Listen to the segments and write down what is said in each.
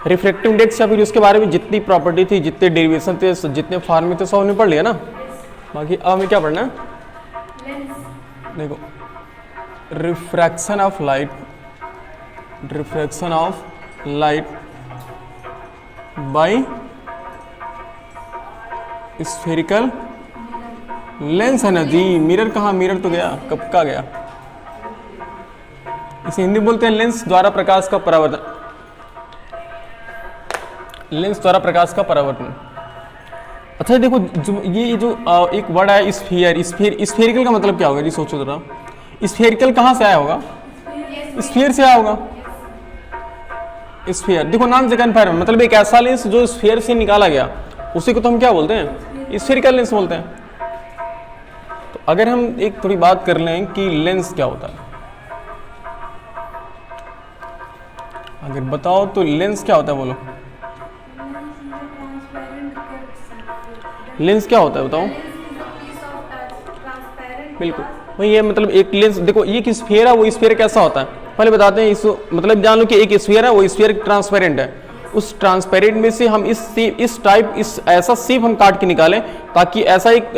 Refractive index या फिर उसके बारे में जितनी प्रॉपर्टी थी, जितने डेरिवेशन थे, जितने फॉर्मूले थे, सब हमने पढ़ लिया ना। बाकी अब हमें क्या पढ़ना है, देखो refraction of light, refraction of light by spherical lens है ना जी। मिरर कहाँ, मिरर तो गया, कब का गया। इसे हिंदी बोलते हैं लेंस द्वारा प्रकाश का परावर्तन, लेंस द्वारा प्रकाश का परावर्तन। अच्छा देखो जो एक वर्ड है स्फीयर, स्फेरिकल का मतलब क्या होगा जी, सोचो जरा। स्फेरिकल कहाँ से आया होगा, स्फीयर से आया होगा। स्फीयर देखो नाम से कन्फर्म, मतलब एक ऐसा लेंस जो स्फीयर से निकाला गया, उसी को तो हम क्या बोलते हैं, स्फेरिकल लेंस बोलते हैं। तो अगर हम एक थोड़ी बात कर लें कि लेंस क्या होता है, अगर बताओ तो लेंस क्या होता है, बोलो लेंस क्या होता है, बताओ। बिल्कुल वही है, मतलब एक लेंस देखो, ये एक स्फीयर है, वो स्फीयर कैसा होता है पहले बताते हैं। इस मतलब जान लो कि एक स्फीयर है, वो स्फीयर ट्रांसपेरेंट है। उस ट्रांसपेरेंट में से हम इस टाइप ऐसा शेप हम काट के निकालें, ताकि ऐसा एक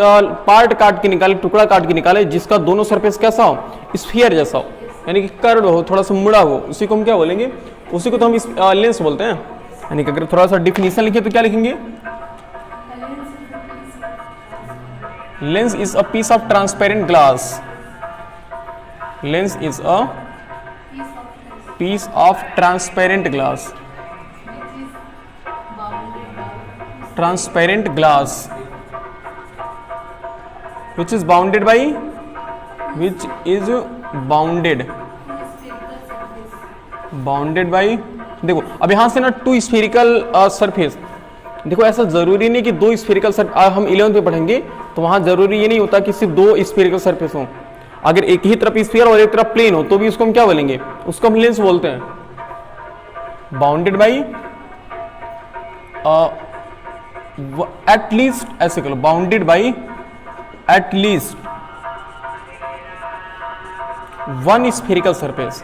पार्ट काट के निकाले, टुकड़ा काट के निकाले जिसका दोनों सरफेस कैसा हो, स्फीयर जैसा हो, यानी कि कर्व हो, थोड़ा सा मुड़ा हो, उसी को हम क्या बोलेंगे, उसी को तो हम लेंस बोलते हैं। यानी कि अगर थोड़ा सा डिफिनीशन लिखे तो क्या लिखेंगे, lens is a piece of transparent glass, lens is a piece of transparent glass, transparent glass which is bounded by देखो अब यहां से ना टू स्फेरिकल सरफेस। देखो ऐसा जरूरी नहीं कि दो स्फेरिकल सरफेस, हम 11th में पढ़ेंगे तो वहां जरूरी ये नहीं होता कि सिर्फ दो स्फेरिकल सरफेस हो। अगर एक ही तरफ स्फीयर और एक तरफ प्लेन हो तो भी उसको हम क्या बोलेंगे, उसको हम लेंस बोलते हैं। बाउंडेड बाई एट लीस्ट, ऐसे करो, bounded by eight least one spherical surface.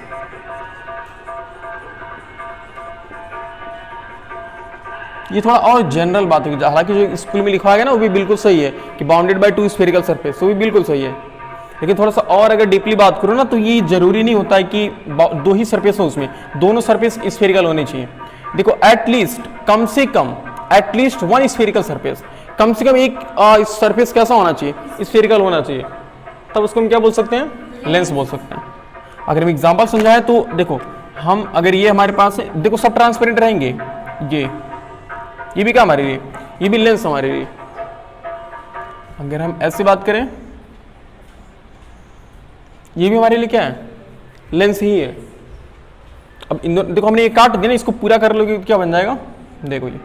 ये थोड़ा और जनरल बात होगी, हालांकि जो स्कूल में लिखा गया ना वो भी बिल्कुल सही है कि bounded by two spherical surface, वो भी बिल्कुल सही है। लेकिन थोड़ा सा और अगर डीपली बात करो ना तो ये जरूरी नहीं होता है कि दो ही सरफेस हो, उसमें दोनों सरफेस स्फेरिकल होनी चाहिए। देखो एट लीस्ट, कम से कम, at least one spherical surface, कम से कम एक सरफेस कैसा होना चाहिए, स्फेरिकल होना चाहिए, तब उसको हम क्या बोल सकते हैं, लेंस बोल सकते हैं। अगर हम एग्जांपल समझाएं तो देखो, हम अगर ये हमारे पास है, देखो सब ट्रांसपेरेंट रहेंगे, ये भी क्या हमारे लिए, ये भी लेंस हमारे लिए। अगर हम ऐसे बात करें, ये भी हमारे लिए क्या है, लेंस ही है। अब इन दोनों देखो, हमने ये काट दिया ना, इसको पूरा कर लोगे क्या बन जाएगा, देखो ये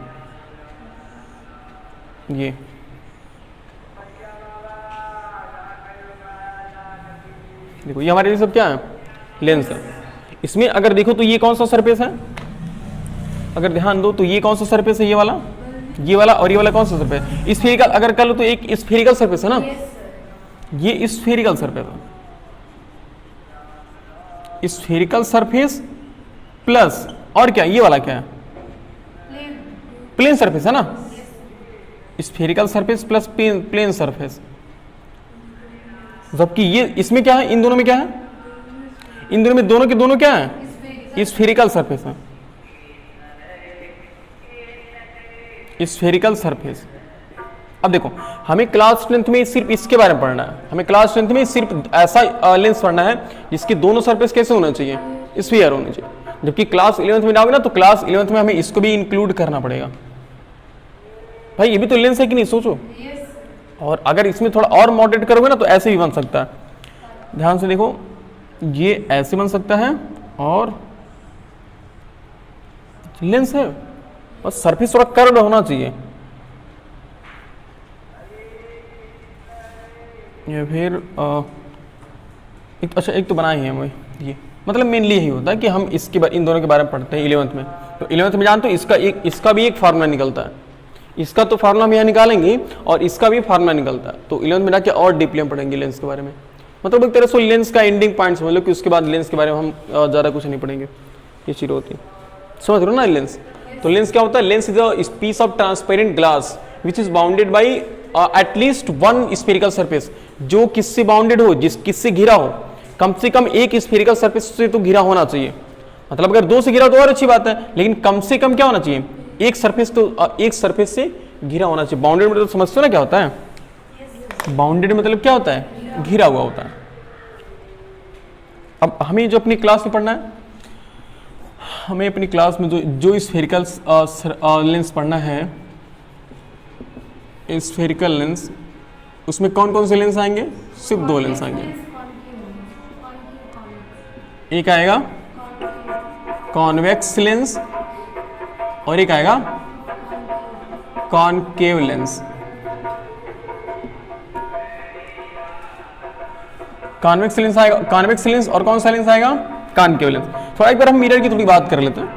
देखो, ये हमारे लिए सब क्या है, लेंस है। इसमें अगर देखो तो ये कौन सा सरफेस है, अगर ध्यान दो तो ये कौन सा सरफेस है, ये वाला और ये वाला कौन सा सरफेस, स्फेरिकल। अगर कर लो तो एक स्फेरिकल सरफेस है ना, ये स्फेरिकल सरफेस है, स्फेरिकल सरफेस प्लस और क्या, ये वाला क्या है, प्लेन सरफेस है ना, spherical surface plus plane surface. जबकि ये इसमें क्या है, इन दोनों में क्या है, इन दोनों में दोनों के दोनों क्या है, स्फेरिकल सरफेस है, स्फेरिकल सरफेस। अब देखो हमें क्लास 10th में सिर्फ इसके बारे में पढ़ना है, हमें क्लास 10th में सिर्फ ऐसा लेंस पढ़ना है जिसके दोनों सरफेस कैसे होना चाहिए, स्फीयर होने चाहिए। जबकि क्लास 11th में जाओगे ना तो क्लास 11th में हमें इसको भी इंक्लूड करना पड़ेगा। भाई ये भी तो लेंस है कि नहीं, सोचो। और अगर इसमें थोड़ा और मॉडरेट करोगे ना तो ऐसे भी बन सकता है, ध्यान से देखो, ये ऐसे बन सकता है और लेंस है, बस सरफेस थोड़ा कर्व होना चाहिए। या फिर अच्छा एक तो बनाए हैं हमें, ये मतलब मेनली यही होता है कि हम इसके इन दोनों के बारे में पढ़ते हैं 11th में। तो 11th में जानते हो इसका भी एक फार्मूला निकलता है, इसका तो फार्मूला हम यहाँ निकालेंगे और इसका भी फार्मूला निकलता है। तो 11th में जाके और डीपली हम पढ़ेंगे लेंस के बारे में, मतलब एक तरह से लेंस का एंडिंग पॉइंट समझ लो कि उसके बाद लेंस के बारे में हम ज़्यादा कुछ नहीं पढ़ेंगे, ये चीज़ होती है, समझ लो ना लेंस। तो लेंस क्या होता है? Lens is a piece of transparent glass which is bounded by at least one spherical surface, जो किससे बाउंडेड हो, किससे घिरा हो, कम से कम एक स्फेरिकल सरफेस से तो घिरा होना चाहिए। मतलब अगर दो से घिरा तो और अच्छी बात है, लेकिन कम से कम क्या होना चाहिए? एक सरफेस तो एक सरफेस से घिरा होना चाहिए। बाउंडेड मतलब समझते हो ना क्या होता है? बाउंडेड मतलब क्या होता है? घिरा हुआ होता है। अब हमें जो अपनी क्लास में पढ़ना है, हमें अपनी क्लास में जो स्फेरिकल लेंस पढ़ना है, स्फेरिकल लेंस, उसमें कौन कौन से लेंस आएंगे? सिर्फ दो लेंस आएंगे। एक आएगा कॉन्वेक्स लेंस और एक आएगा कॉनकेव लेंस। कॉन्वेक्स लेंस आएगा, कॉन्वेक्स लेंस, और कौन सा लेंस आएगा? Concave lens. थोड़ा एक बार हम मिरर की थोड़ी बात कर लेते हैं।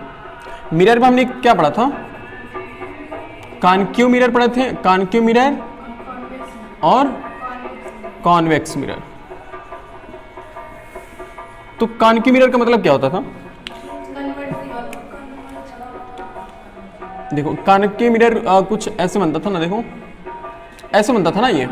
मिरर में हमने क्या पढ़ा था? कॉनकेव मिरर पढ़े थे, कॉनकेव मिरर और कॉन्वेक्स मिरर। तो कॉनकेव मिरर का मतलब क्या होता था? देखो कॉनकेव मिरर कुछ ऐसे बनता था ना, देखो ऐसे बनता था ना, ये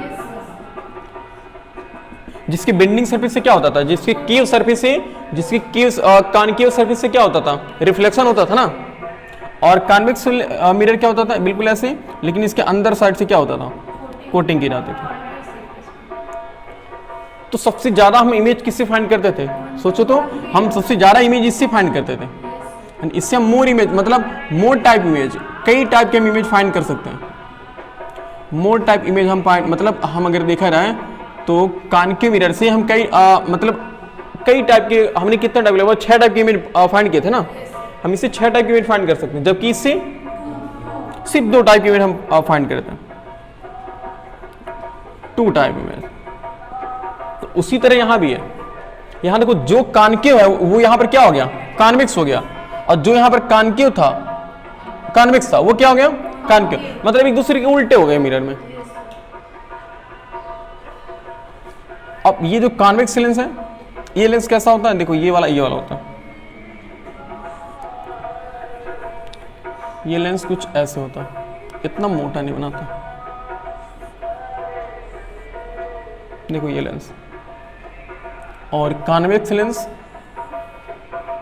जिसके बेंडिंग सरफेस से क्या होता था? जिसके केव सरफेस से, जिसके केव कॉनकेव सरफेस से क्या होता था? रिफ्लेक्शन होता था ना। और कॉन्वेक्स मिरर क्या होता था? बिल्कुल ऐसे, लेकिन इसके अंदर साइड से क्या होता था? कोटिंग गिराते थे। तो सबसे ज्यादा हम इमेज किससे फाइंड करते थे? सोचो तो, हम सबसे ज्यादा इमेज इससे फाइंड करते थे। इससे हम मोर इमेज, मतलब मोर टाइप इमेज, कई टाइप के हम इमेज फाइंड कर सकते हैं। मोर टाइप इमेज हम फाइंड, मतलब हम अगर देखा जाए तो कॉनकेव मिरर से हम कई मतलब कई टाइप के, हमने कितने टाइप लगभग 6 टाइप के इमेज फाइंड किए थे ना। हम इससे 6 टाइप की इमेज फाइंड कर सकते हैं, जबकि इससे सिर्फ 2 टाइप की इमेज हम फाइंड करते हैं, 2 टाइप इमेज। तो उसी तरह यहां भी है। यहां देखो जो कॉनकेव है वो यहां पर क्या हो गया? कॉन्वेक्स हो गया, और जो यहां पर कॉनकेव था, कॉन्वेक्स था, वो क्या हो गया? कॉनकेव। मतलब एक दूसरे के उल्टे हो गए मिरर में। अब ये जो कॉन्वेक्स लेंस है, ये लेंस कैसा होता है? देखो ये वाला होता है। ये लेंस कुछ ऐसे होता है, इतना मोटा नहीं बनाता। देखो ये लेंस, और कॉन्वेक्स लेंस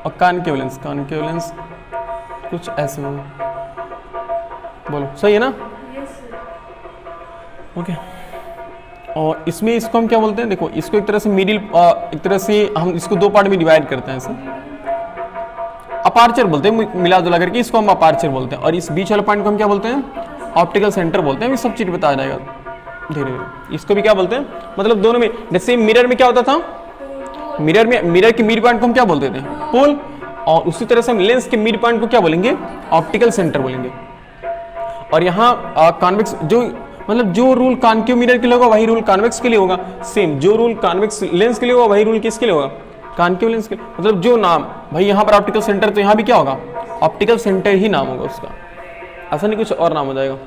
और कॉनकेव लेंस, कॉनकेव लेंस कुछ ऐसे हो। बोलो सही है ना? ओके। और इसमें इसको हम क्या बोलते हैं? देखो इसको एक तरह से मिडिल, एक तरह से हम इसको 2 पार्ट में डिवाइड करते हैं। ऐसे अपार्चर बोलते हैं, मिला जुला करके इसको हम अपार्चर बोलते हैं। और इस बीच वाले पॉइंट को हम क्या बोलते हैं? ऑप्टिकल सेंटर बोलते हैं। ये सब चीज बताया जाएगा धीरे धीरे। इसको भी क्या बोलते हैं? मतलब दोनों में, जैसे मिरर में क्या होता था? मिरर में, मिरर के मिड पॉइंट को हम क्या बोलते थे? पोल। और उसी तरह से हम लेंस के मिड पॉइंट को क्या बोलेंगे? ऑप्टिकल सेंटर बोलेंगे। और यहाँ कॉन्वेक्स, जो मतलब जो रूल कॉनकेव मिरर के लिए होगा वही रूल कॉन्वेक्स के लिए होगा। सेम जो रूल कॉन्वेक्स लेंस के लिए होगा वही रूल किसके लिए होगा? कॉनकेव लेंस के लिए। मतलब जो नाम भाई यहाँ पर ऑप्टिकल सेंटर, तो यहाँ भी क्या होगा? ऑप्टिकल सेंटर ही नाम होगा उसका, ऐसा नहीं कुछ और नाम हो जाएगा।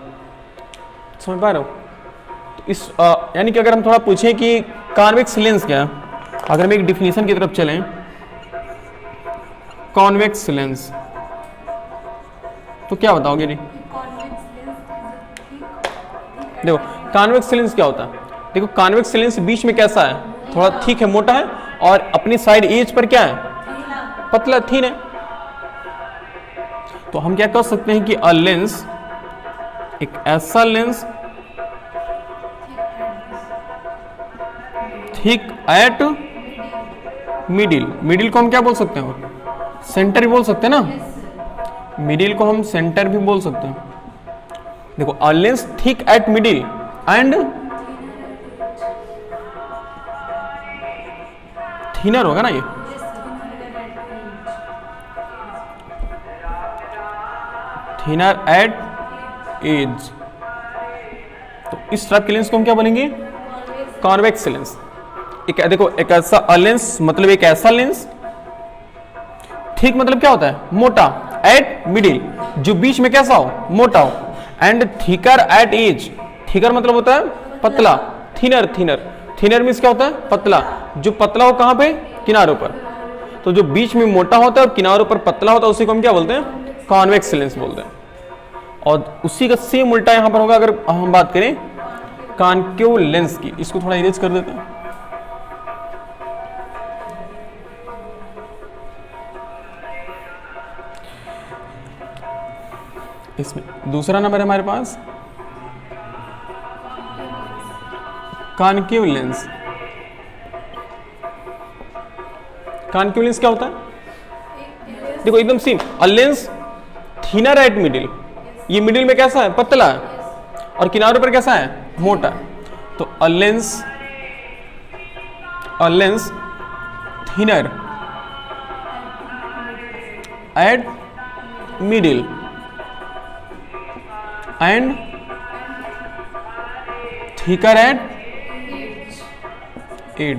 समझ पा रहे हो? तो इस यानी कि अगर हम थोड़ा पूछें कि कॉन्वेक्स लेंस क्या है, अगर हम एक डिफिनेशन की तरफ चलें, कॉन्वेक्स लेंस, तो क्या बताओगे? नहीं देखो कॉन्वेक्स लेंस क्या होता है? देखो कॉन्वेक्स लेंस बीच में कैसा है? थोड़ा ठीक है, मोटा है, और अपनी साइड एज पर क्या है? पतला, थीन है। तो हम क्या कर सकते हैं कि अ लेंस, एक ऐसा lens thick at middle, middle को हम क्या बोल सकते हैं? सेंटर भी बोल सकते हैं ना। मिडिल को हम सेंटर भी बोल सकते हैं। देखो a lens thick at middle and thinner होगा ना ये। Thinner at edge. तो इस टाइप के लेंस को हम क्या बोलेंगे? Convex lens. एक देखो, एक ऐसा लेंस मतलब एक ऐसा लेंस, ठीक मतलब क्या होता है? मोटा, एट मिडिल जो बीच में कैसा हो? मोटा हो, and thicker at edge, thicker मतलब होता है पतला, थिनर, थिनर, थिनर मींस क्या होता है? पतला। जो पतला हो कहां पे? किनारों पर। तो जो बीच में मोटा होता है और किनारों पर पतला होता है उसी को हम क्या बोलते हैं? कॉन्वेक्स लेंस बोलते हैं। और उसी का सेम उल्टा यहां पर होगा अगर हम बात करें कॉन्केव लेंस की। इसको थोड़ा इरेज कर देते हैं। इसमें दूसरा नंबर है हमारे पास कॉन्केव लेंस। कॉन्केव लेंस क्या होता है? देखो एकदम same, a lens thinner at middle, ये मिडिल में कैसा है? पतला है, और किनारों पर कैसा है? मोटा। तो a lens thinner at middle and thicker at edge.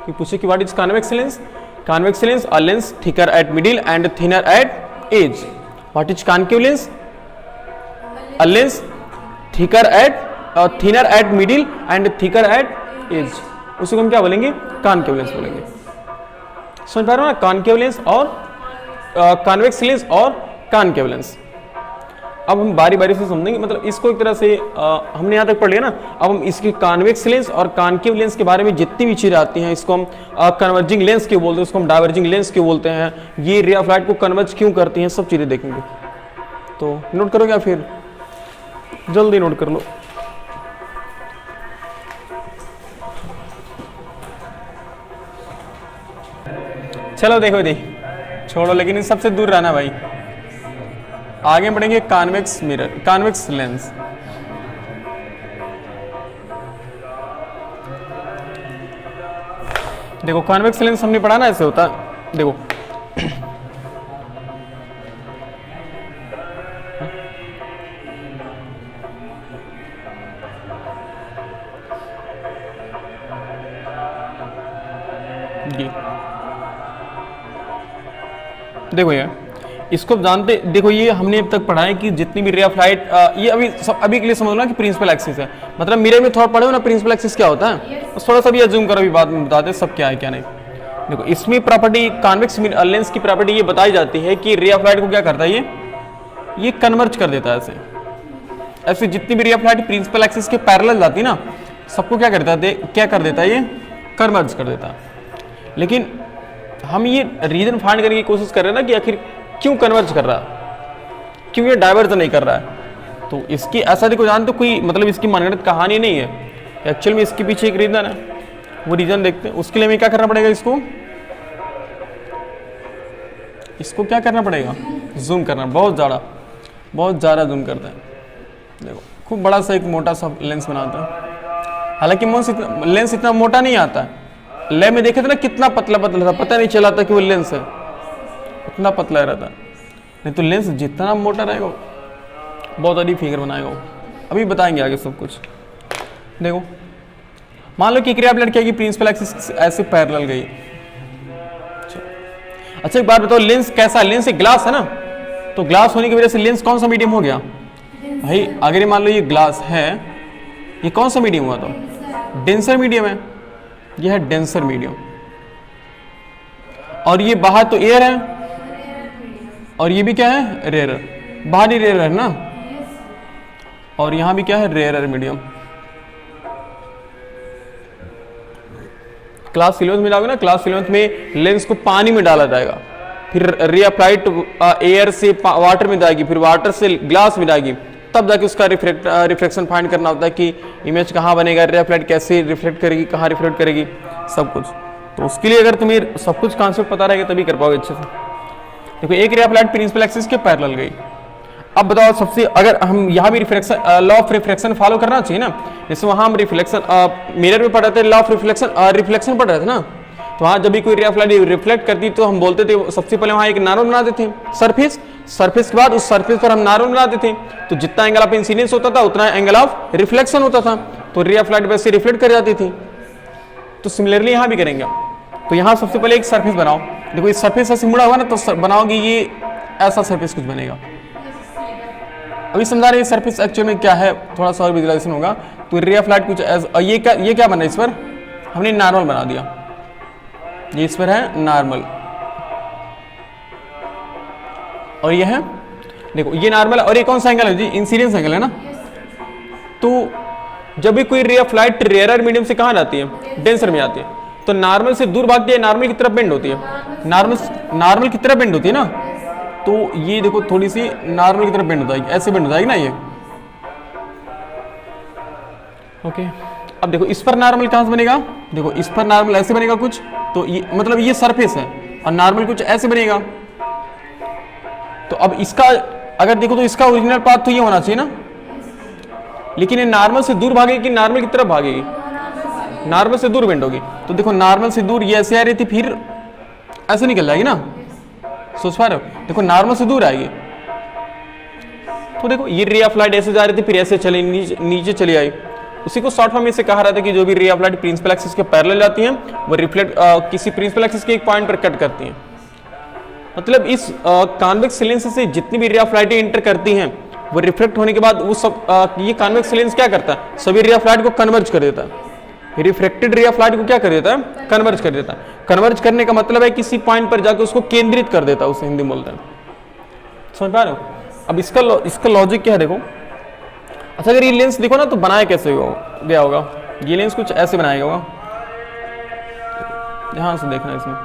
पूछे कि what is convex lens? Convex lens a lens thicker at middle and thinner at edge. What is concave lens? A lens thicker at middle and thicker at edge. उसी को हम क्या बोलेंगे? Concave lens बोलेंगे। समझ पा रहे हो ना? कॉन्केव लेंस और कॉन्वेक्स लेंस और कॉन्केव लेंस। अब हम बारी बारी से समझेंगे, मतलब इसको एक तरह से हमने यहाँ तक पढ़ लिया ना। अब हम इसके कॉन्वेक्स लेंस और कॉन्केव लेंस के बारे में जितनी भी चीजें आती हैं, इसको हम कन्वर्जिंग लेंस क्यों बोलते हैं, इसको हम डाइवर्जिंग लेंस क्यों बोलते हैं, ये रे ऑफ लाइट को कन्वर्ज क्यों करती हैं, सब चीजें देखेंगे। तो नोट करो क्या? फिर जल्दी नोट कर लो। चलो देखो छोड़ो, लेकिन इस सबसे दूर रहना भाई। आगे बढ़ेंगे कॉन्वेक्स मिरर, कॉन्वेक्स लेंस। देखो कॉन्वेक्स लेंस हमने पढ़ा ना, ऐसे होता है। देखो देखो यार, इसको जानते, देखो ये हमने अब तक पढ़ा है कि जितनी भी रे ऑफ लाइट, ये अभी के लिए समझ लो कि प्रिंसिपल एक्सिस है। मतलब मिरर में थोड़ा पढ़े हो ना प्रिंसिपल एक्सिस क्या होता है, थोड़ा सा भी अज्यूम करो, अभी बाद में बताते सब क्या है क्या नहीं। देखो इसमें प्रॉपर्टी, कॉन्वेक्स लेंस की प्रॉपर्टी ये बताई जाती है कि रे ऑफ लाइट को क्या करता है, ये कन्वर्ज कर देता है। ऐसे ऐसे जितनी भी ray of light principal axis के पैरेलल जाती है ना, सबको क्या करता है, क्या कर देता है, ये कन्वर्ज कर देता है। लेकिन हम ये रीजन फाइंड करने की कोशिश कर रहे हैं ना कि आखिर क्यों कन्वर्ज कर रहा है, क्यों ये डाइवर्ज नहीं कर रहा है। तो इसकी ऐसा देखो जानते तो कोई मतलब इसकी मनगढ़ंत कहानी नहीं है, एक्चुअल में इसके पीछे एक रीजन है, वो रीजन देखते हैं। उसके लिए हमें क्या करना पड़ेगा, इसको क्या करना पड़ेगा, जूम करना, बहुत ज़्यादा जूम करते हैं। देखो खूब बड़ा सा एक मोटा सा लेंस बनाता है। हालांकि लेंस इतना मोटा नहीं आता है, लैब में देखे थे ना कितना पतला था, पता नहीं चला था कि वो लेंस है, इतना पतला रहता। नहीं तो लेंस जितना मोटा रहेगा बहुत अजीब फिगर बनाएगा वो। अभी बताएंगे आगे सब कुछ। देखो मान लो कि क्रिया ब्लड क्या, प्रिंसिपल एक्सिस ऐसे पैरेलल गई। अच्छा एक बात बताओ, लेंस कैसा है? लेंस एक ग्लास है ना, तो ग्लास होने की वजह से लेंस कौन सा मीडियम हो गया भाई? अगर ये मान लो ये ग्लास है, ये कौन सा मीडियम हुआ? तो डेंसर मीडियम है, ये है डेंसर मीडियम। और ये बाहर तो एयर है, और ये भी क्या है, रेयर, बाहरी रेयर है ना, और यहां भी क्या है, रेयर मीडियम। क्लास 11 में जाओगे ना, क्लास 11 में लेंस को पानी में डाला जाएगा, फिर रे ऑफ लाइट एयर से वाटर में जाएगी, फिर वाटर से ग्लास में जाएगी, तब जाके उसका रिफ्लेक्शन फाइंड करना होता है कि इमेज कहाँ बनेगा, रे ऑफ लाइट कैसे रिफ्लेक्ट करेगी, कहाँ रिफ्लेक्ट करेगी, सब कुछ। तो उसके लिए अगर तुम्हें सब कुछ कॉन्सेप्ट पता रहेगा तभी कर पाओगे अच्छे से। देखो एक ray of light principal axis के पैरेलल गई। अब बताओ सबसे, अगर हम यहाँ भी reflection, law of reflection follow करना चाहिए ना, जैसे वहाँ हम रिफ्लेक्शन मिरर में पढ़ रहे थे, लॉ ऑफ रिफ्लेक्शन पढ़ रहे थे ना, तो वहाँ जब भी कोई रे ऑफ लाइट रिफ्लेक्ट करती तो हम बोलते थे सबसे पहले वहाँ एक नॉर्मल बनाते थे सरफेस के बाद उस सरफेस पर हम नॉर्मल बनाते थे, तो जितना एंगल ऑफ इंसिडेंस होता था उतना एंगल ऑफ रिफ्लेक्शन होता था, तो रे ऑफ लाइट वैसे रिफ्लेक्ट कर जाती थी। तो सिमिलरली यहाँ भी करेंगे। तो यहाँ सबसे पहले एक सरफेस बनाओ। देखो इस सरफेस ऐसे मुड़ा हुआ ना, तो बनाओगे ये ऐसा सरफेस कुछ बनेगा। अभी समझा रहे सरफेस एक्चुअल में क्या है, थोड़ा सा और विजुअलाइजेशन होगा। तो रे ऑफ लाइट कुछ ये क्या बना, इस पर हमने नॉर्मल बना दिया, ये इस पर है नॉर्मल, और ये है, देखो ये नॉर्मल और ये कौन सा एंगल है जी, इंसिडेंस एंगल है ना। तो जब भी कोई रे ऑफ लाइट रेयर मीडियम से कहाँ जाती है, डेंसर में जाती है, तो नॉर्मल से दूर भागती है, नॉर्मल की तरफ बेंड होती है, नॉर्मल की तरफ बेंड होती है ना। तो ये देखो थोड़ी सी नॉर्मल की तरफ बेंड हो जाएगी, ऐसे बेंड हो जाएगी ना ये। ओके, अब देखो इस पर नॉर्मल कहाँ से बनेगा, देखो इस पर नॉर्मल ऐसे बनेगा कुछ, तो ये मतलब ये सरफेस है और नॉर्मल कुछ ऐसे बनेगा। तो अब इसका अगर देखो तो इसका ओरिजिनल पाथ तो ये होना चाहिए ना, लेकिन ये नॉर्मल से दूर भागेगी, नॉर्मल की तरफ भागेगी, नॉर्मल से दूर बेंड होगी। तो देखो नॉर्मल से दूर ये ऐसे आ रही थी, फिर ऐसे निकल जाएगी ना, सोच पा रहे हो, देखो नॉर्मल से दूर आएगी। तो देखो ये रे ऑफ लाइट ऐसे जा रही थी, फिर ऐसे चले नीचे चली आई। उसी को शॉर्ट फॉर्म में से कहा रहा था कि जो भी ray of light principal axis के पैरेलल जाती हैं वो रिफ्लेक्ट किसी प्रिंसिपल एक्सिस के एक पॉइंट पर कट करती हैं। मतलब इस कॉन्वेक्स लेंस से जितनी भी रे ऑफ लाइटें इंटर करती हैं वो रिफ्लेक्ट होने के बाद वो सब ये कॉन्वेक्स लेंस क्या करता है, सभी रे ऑफ लाइट को कन्वर्ज कर देता है। रिफ्लेक्टेड रे ऑफ लाइट को क्या कर देता है, कन्वर्ज कर देता है। कन्वर्ज करने का मतलब है किसी पॉइंट पर जाकर उसको केंद्रित कर देता है, उसे हिंदी बोलते हैं। समझ पा रहे हो। अब इसका लॉजिक क्या है देखो। अच्छा अगर ये लेंस देखो ना तो बनाया कैसे गया होगा, ये लेंस कुछ ऐसे बनाया गया होगा, ध्यान से देखना इसमें।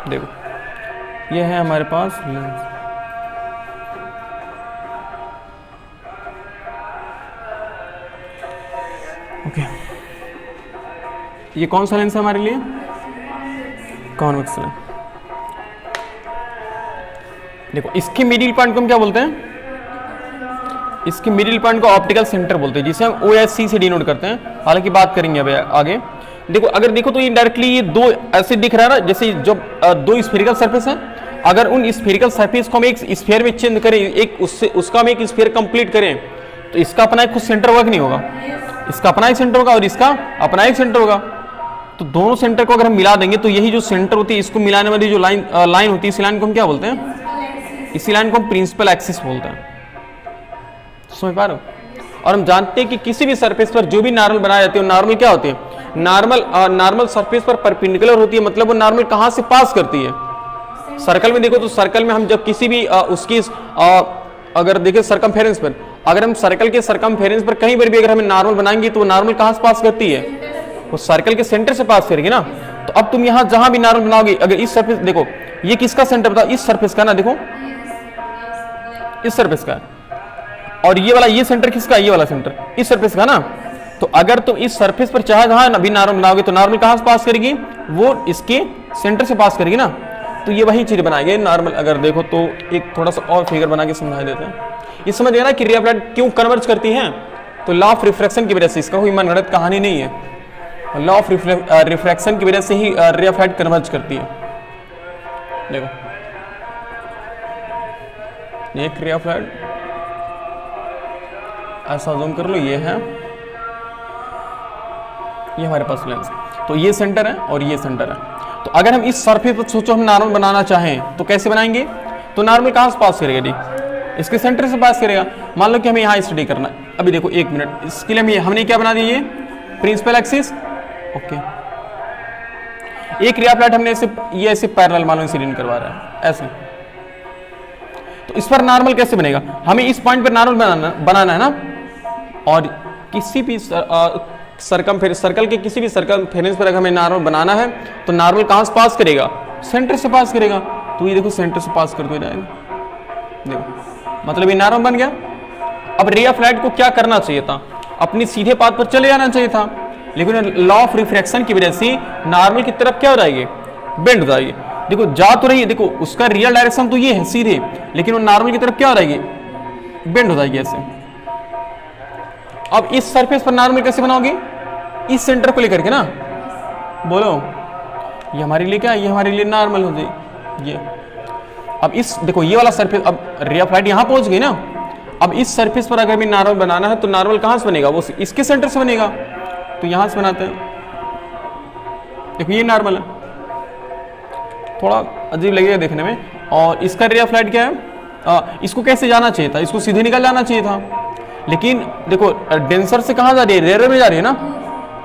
देखो ये है हमारे पास लेंस, ओके। ये कौन सा लेंस है हमारे लिए, कॉन्वेक्स लेंस। देखो इसके मिडिल पॉइंट को हम क्या बोलते हैं, इसके मिडिल पॉइंट को ऑप्टिकल सेंटर बोलते हैं, जिसे हम OSC से डिनोट करते हैं। हालांकि बात करेंगे अब आगे। देखो अगर देखो तो इनडायरेक्टली ये दो ऐसे दिख रहा है ना, जैसे जो दो स्फेरिकल सरफेस है, अगर उन स्फेरिकल सरफेस को हम एक स्फीयर में चेंज करें, एक उससे उसका हम एक स्फीयर कंप्लीट करें, तो इसका अपना एक खुद सेंटर वर्क नहीं होगा, इसका अपना एक सेंटर होगा और इसका अपना एक सेंटर होगा। तो दोनों सेंटर को अगर हम मिला देंगे तो यही जो सेंटर होती है, इसको मिलाने वाली जो लाइन होती है, इसी लाइन को हम क्या बोलते हैं, इसी लाइन को हम प्रिंसिपल एक्सिस बोलते हैं। समझ पा रहे हो। और हम जानते हैं कि किसी भी सरफेस पर जो भी नॉर्मल बनाए जाते हैं, नॉर्मल क्या होती है, नॉर्मल सरफेस पर परपेंडिकुलर होती है। मतलब वो नॉर्मल कहां से पास करती है, सर्कल में देखो तो सर्कल में हम जब किसी भी उसकी अगर देखें सरकमफेरेंस पर, अगर हम सर्कल के सरकमफेरेंस पर कहीं पर भी अगर हमें नॉर्मल बनाएंगे तो वो नॉर्मल कहां से पास करती है, वो सर्कल के सेंटर से पास करेगी ना। तो अब तुम यहां जहां भी नॉर्मल बनाओगे, अगर इस सरफेस देखो ये किसका सेंटर बताओ, इस सरफेस का ना, देखो इस सरफेस का, और ये वाला ये सेंटर किसका, ये वाला सेंटर इस सरफेस का ना। तो अगर तुम इस सरफेस पर चाहे जहां भी नॉर्मल बनाओगे तो नॉर्मल कहां से पास करेगी, वो इसके सेंटर से पास करेगी ना। तो ये वही चीज बनाएगी नॉर्मल। अगर देखो तो एक थोड़ा सा और फिगर बना के समझा देते हैं, ये समझ गया ना कि रे ऑफ लाइट क्यों कन्वर्ज करती हैं। तो लॉ ऑफ रिफ्रैक्शन की वजह से, इसका कोई मनगढ़ंत कहानी नहीं है, लॉ ऑफ रिफ्रैक्शन की वजह से ही रे ऑफ लाइट कन्वर्ज करती है। देखो ये रे ऑफ लाइट ऐसा जूम कर लो, ये है, ये हमारे पास लेंस, तो ये सेंटर है और ये सेंटर है। तो अगर हम इस सरफेस पर सोचो हम नॉर्मल बनाना चाहें तो कैसे बनाएंगे, तो नॉर्मल कहां से पास करेगा, डी इसके सेंटर से पास करेगा। मान लो कि हमें यहां स्टडी करना है, अभी देखो एक मिनट, इसके लिए हमने क्या बना दिया, ये प्रिंसिपल एक्सिस, ओके। एक रे ऑफ लाइट हमने ये ऐसे पैरेलल मान लो इंसिडेंट करवा रहा है ऐसे, तो इस पर नॉर्मल कैसे बनेगा, हमें इस पॉइंट पर नॉर्मल बनाना है ना। और किसी भी सर्कल के किसी भी सर्कमफेरेंस पर अगर हमें नॉर्मल बनाना है तो नॉर्मल कहां से पास करेगा, सेंटर से पास करेगा। तो ये देखो सेंटर से पास करते जाएगा, देखो मतलब ये नॉर्मल बन गया। अब रे ऑफ लाइट को क्या करना चाहिए था, अपनी सीधे पाथ पर चले जाना चाहिए था, लेकिन लॉ ऑफ रिफ्रैक्शन की वजह से नॉर्मल की तरफ क्या हो जाएगी, बेंड हो जाएगी। देखो जा तो रही है, देखो उसका रियल डायरेक्शन तो ये है सीधे, लेकिन वो नॉर्मल की तरफ क्या हो जाएगी, बेंड हो जाएगी ऐसे। अब इस सरफेस पर नॉर्मल कैसे बनाओगे, इस सेंटर को लेकर के ना, बोलो ये हमारे लिए क्या है, ये हमारे लिए नॉर्मल हो जाए ये। अब इस देखो ये वाला सरफेस, अब रे ऑफ लाइट यहां पहुंच गई ना। अब इस सरफेस पर अगर हमें नॉर्मल बनाना है तो नॉर्मल कहां से बनेगा, वो इसके सेंटर से बनेगा। तो यहां से बनाते हैं, देखो ये नॉर्मल है, थोड़ा अजीब लगेगा देखने में। और इसका रे ऑफ लाइट क्या है, इसको कैसे जाना चाहिए था, इसको सीधे निकल जाना चाहिए था, लेकिन देखो डेंसर से कहाँ जा रही है, रेयर में जा रही है ना,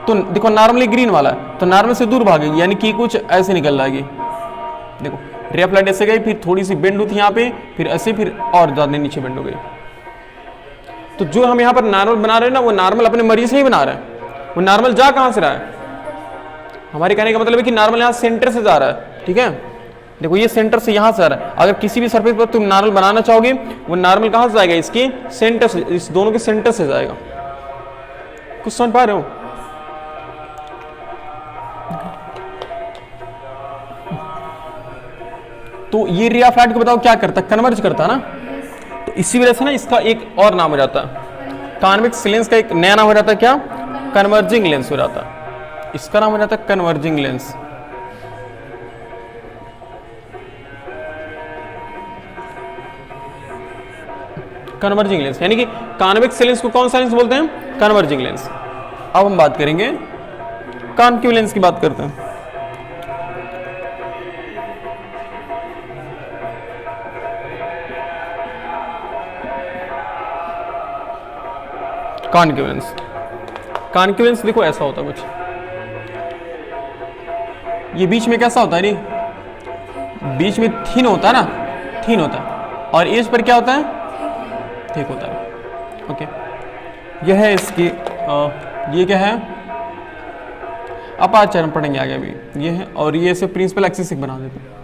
तो देखो नॉर्मली ग्रीन वाला है तो नॉर्मल से दूर भागेगी, यानी कि कुछ ऐसे निकल जाएगी। देखो रे ऑफ लाइट ऐसे गई, फिर थोड़ी सी बेंड हुई थी यहाँ पे, फिर ऐसे, फिर और ज़्यादा नीचे बेंड हो गई। तो जो हम यहाँ पर नॉर्मल बना रहे हैं ना, वो नॉर्मल अपने मर्जी से ही बना रहे हैं। वो नॉर्मल जा कहाँ से रहा है, हमारे कहने का मतलब है कि नॉर्मल यहाँ सेंटर से जा रहा है, ठीक है। देखो ये सेंटर से यहाँ से आ रहा है, अगर किसी भी सरफेस पर तुम नॉर्मल बनाना चाहोगे, वो नॉर्मल कहाँ से जाएगा, इसके सेंटर से, इस दोनों के सेंटर से जाएगा। कुछ समझ पा रहे हो? तो ये रे ऑफ लाइट को बताओ क्या करता है, कन्वर्ज करता है ना। तो इसी वजह से ना इसका एक और नाम हो जाता है, कॉन्वेक्स लेंस का एक नया नाम हो जाता है क्या, कन्वर्जिंग लेंस हो जाता है। इसका नाम हो जाता है कन्वर्जिंग लेंस। कन्वर्जिंग लेंस यानी कि कॉन्वेक्स लेंस को कौन सा लेंस बोलते हैं, कन्वर्जिंग लेंस। अब हम बात करेंगे कॉन्केव लेंस की, बात करते हैं। कॉन्केव लेंस, कॉन्केव लेंस देखो ऐसा होता है कुछ, ये बीच में कैसा होता है, नहीं बीच में थिन होता है ना, थिन होता है, और एज पर क्या होता है, ठीक होता है। ओके, यह है इसकी ये क्या है, अपार्चर हम पढ़ेंगे आगे अभी, ये है, और ये से प्रिंसिपल एक्सिस बना देते हैं।